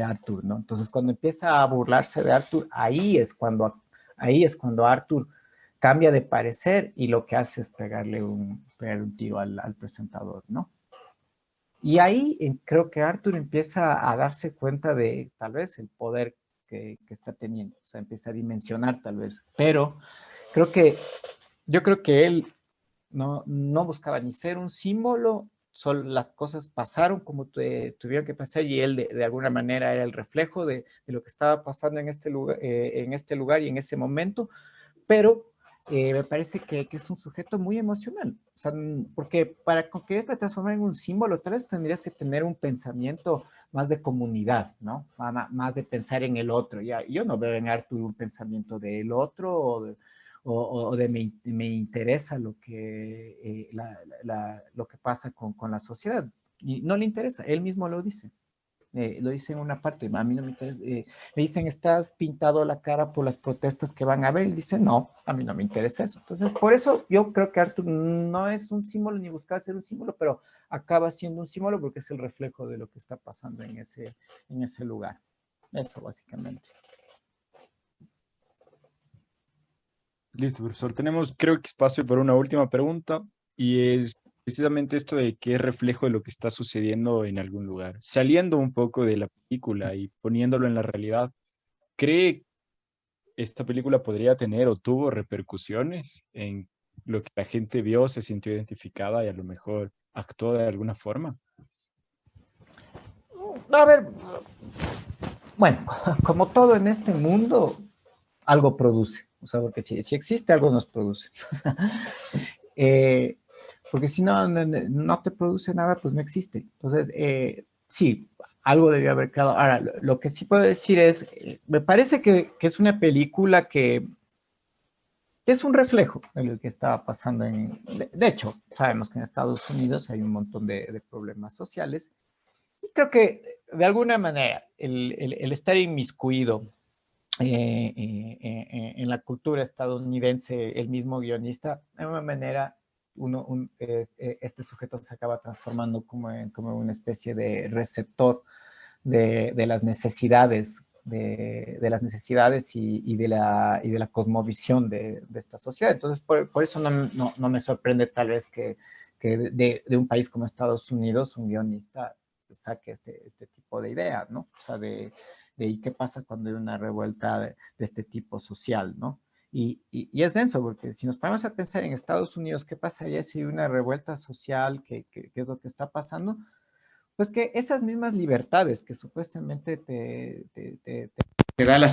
Arthur, ¿no? Entonces, cuando empieza a burlarse de Arthur, ahí es cuando Arthur cambia de parecer y lo que hace es pegarle un tiro al presentador, ¿no? Y ahí creo que Arthur empieza a darse cuenta de tal vez el poder que está teniendo, o sea, empieza a dimensionar tal vez, pero creo que yo creo que él no buscaba ni ser un símbolo, solo las cosas pasaron como tuvieron que pasar y él de alguna manera era el reflejo de lo que estaba pasando en este lugar y en ese momento, pero me parece que es un sujeto muy emocional, o sea, porque para quererte transformar en un símbolo, tal vez tendrías que tener un pensamiento más de comunidad, ¿no? Más de pensar en el otro. Ya, yo no veo en Arthur un pensamiento del otro o de me interesa lo que pasa con la sociedad. Y no le interesa, él mismo lo dice en una parte, a mí no me interesa, le dicen, ¿estás pintado la cara por las protestas que van a haber? Él dice, no, a mí no me interesa eso. Entonces, por eso yo creo que Arthur no es un símbolo ni busca ser un símbolo, pero acaba siendo un símbolo porque es el reflejo de lo que está pasando en ese lugar. Eso, básicamente. Listo, profesor. Tenemos, creo que espacio para una última pregunta y es precisamente esto de qué es reflejo de lo que está sucediendo en algún lugar. Saliendo un poco de la película y poniéndolo en la realidad, ¿cree esta película podría tener o tuvo repercusiones en lo que la gente vio, se sintió identificada y a lo mejor actuó de alguna forma? a ver, bueno, como todo en este mundo, algo produce. O sea, porque si existe, algo nos produce. O sea, eh, porque si no te produce nada, pues no existe. Entonces, sí, algo debió haber creado. Ahora, lo que sí puedo decir es, me parece que es una película que es un reflejo de lo que estaba pasando de hecho, sabemos que en Estados Unidos hay un montón de problemas sociales. Y creo que, de alguna manera, el estar inmiscuido en la cultura estadounidense, el mismo guionista, de alguna manera, este sujeto se acaba transformando como una especie de receptor de las necesidades, de las necesidades y de la cosmovisión de esta sociedad. Entonces, por eso no me sorprende tal vez que de un país como Estados Unidos un guionista saque este tipo de idea, ¿no? O sea, ¿y qué pasa cuando hay una revuelta de este tipo social, ¿no? Y es denso, porque si nos ponemos a pensar en Estados Unidos, ¿qué pasaría si hay una revuelta social? ¿Qué es lo que está pasando? Pues que esas mismas libertades que supuestamente te da la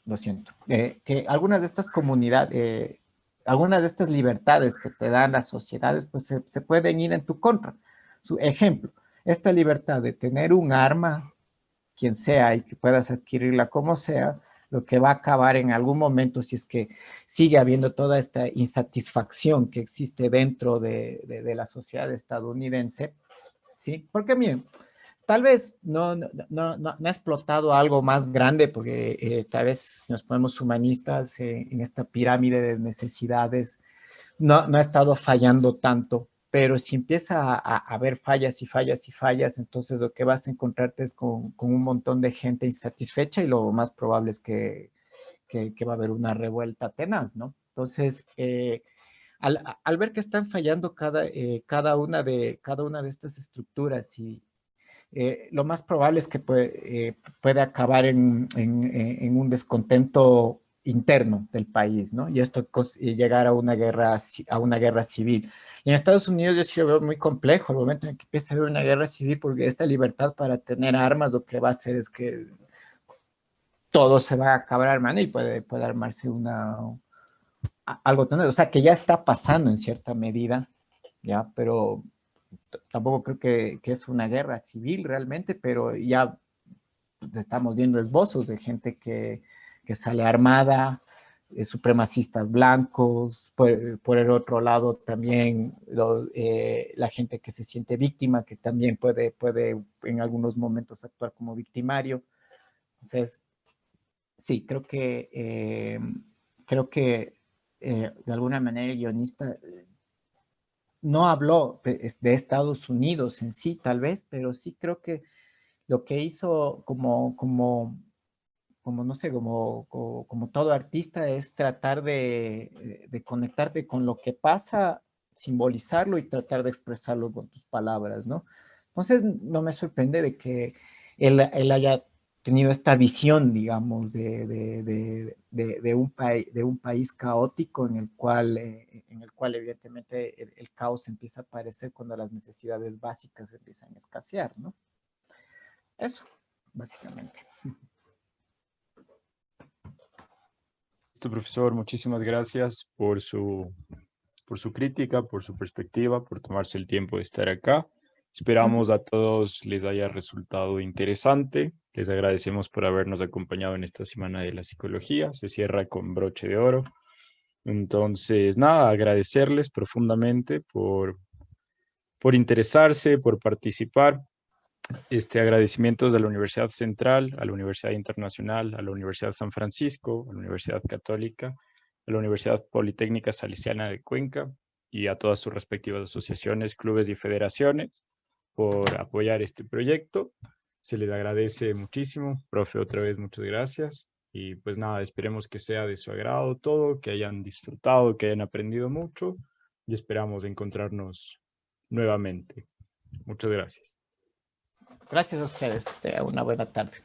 lo siento, que algunas de estas comunidades, algunas de estas libertades que te dan las sociedades, pues se pueden ir en tu contra. Su ejemplo, esta libertad de tener un arma, quien sea, y que puedas adquirirla como sea, lo que va a acabar en algún momento, si es que sigue habiendo toda esta insatisfacción que existe dentro de la sociedad estadounidense, ¿sí? Porque miren, tal vez no ha explotado algo más grande, porque tal vez si nos ponemos humanistas en esta pirámide de necesidades, no ha estado fallando tanto, pero si empieza a haber fallas y fallas y fallas, entonces lo que vas a encontrarte es con un montón de gente insatisfecha y lo más probable es que va a haber una revuelta tenaz, ¿no? Entonces, al ver que están fallando cada una de estas estructuras y lo más probable es que puede acabar en un descontento interno del país, ¿no? Y esto llegar a una guerra civil. Y en Estados Unidos yo sí lo veo muy complejo el momento en que empieza a haber una guerra civil, porque esta libertad para tener armas lo que va a hacer es que todo se va a acabar armando y puede armarse algo tan, o sea, que ya está pasando en cierta medida, ¿ya? Pero tampoco creo que es una guerra civil realmente, pero ya estamos viendo esbozos de gente que sale armada, supremacistas blancos, por el otro lado también la gente que se siente víctima, que también puede en algunos momentos actuar como victimario. Entonces, sí, creo que de alguna manera el guionista no habló de Estados Unidos en sí, tal vez, pero sí creo que lo que hizo como no sé, como todo artista es tratar de conectarte con lo que pasa, simbolizarlo y tratar de expresarlo con tus palabras, ¿no? Entonces, no me sorprende de que él haya tenido esta visión, digamos, de un país caótico en el cual evidentemente el caos empieza a aparecer cuando las necesidades básicas empiezan a escasear, ¿no? Eso, básicamente. Listo, profesor, muchísimas gracias por su crítica, por su perspectiva, por tomarse el tiempo de estar acá. Esperamos a todos les haya resultado interesante. Les agradecemos por habernos acompañado en esta semana de la psicología. Se cierra con broche de oro. Entonces, nada, agradecerles profundamente por interesarse, por participar. Agradecimientos a la Universidad Central, a la Universidad Internacional, a la Universidad San Francisco, a la Universidad Católica, a la Universidad Politécnica Salesiana de Cuenca y a todas sus respectivas asociaciones, clubes y federaciones por apoyar este proyecto. Se les agradece muchísimo. Profe, otra vez muchas gracias. Y pues nada, esperemos que sea de su agrado todo, que hayan disfrutado, que hayan aprendido mucho y esperamos encontrarnos nuevamente. Muchas gracias. Gracias a ustedes. Una buena tarde.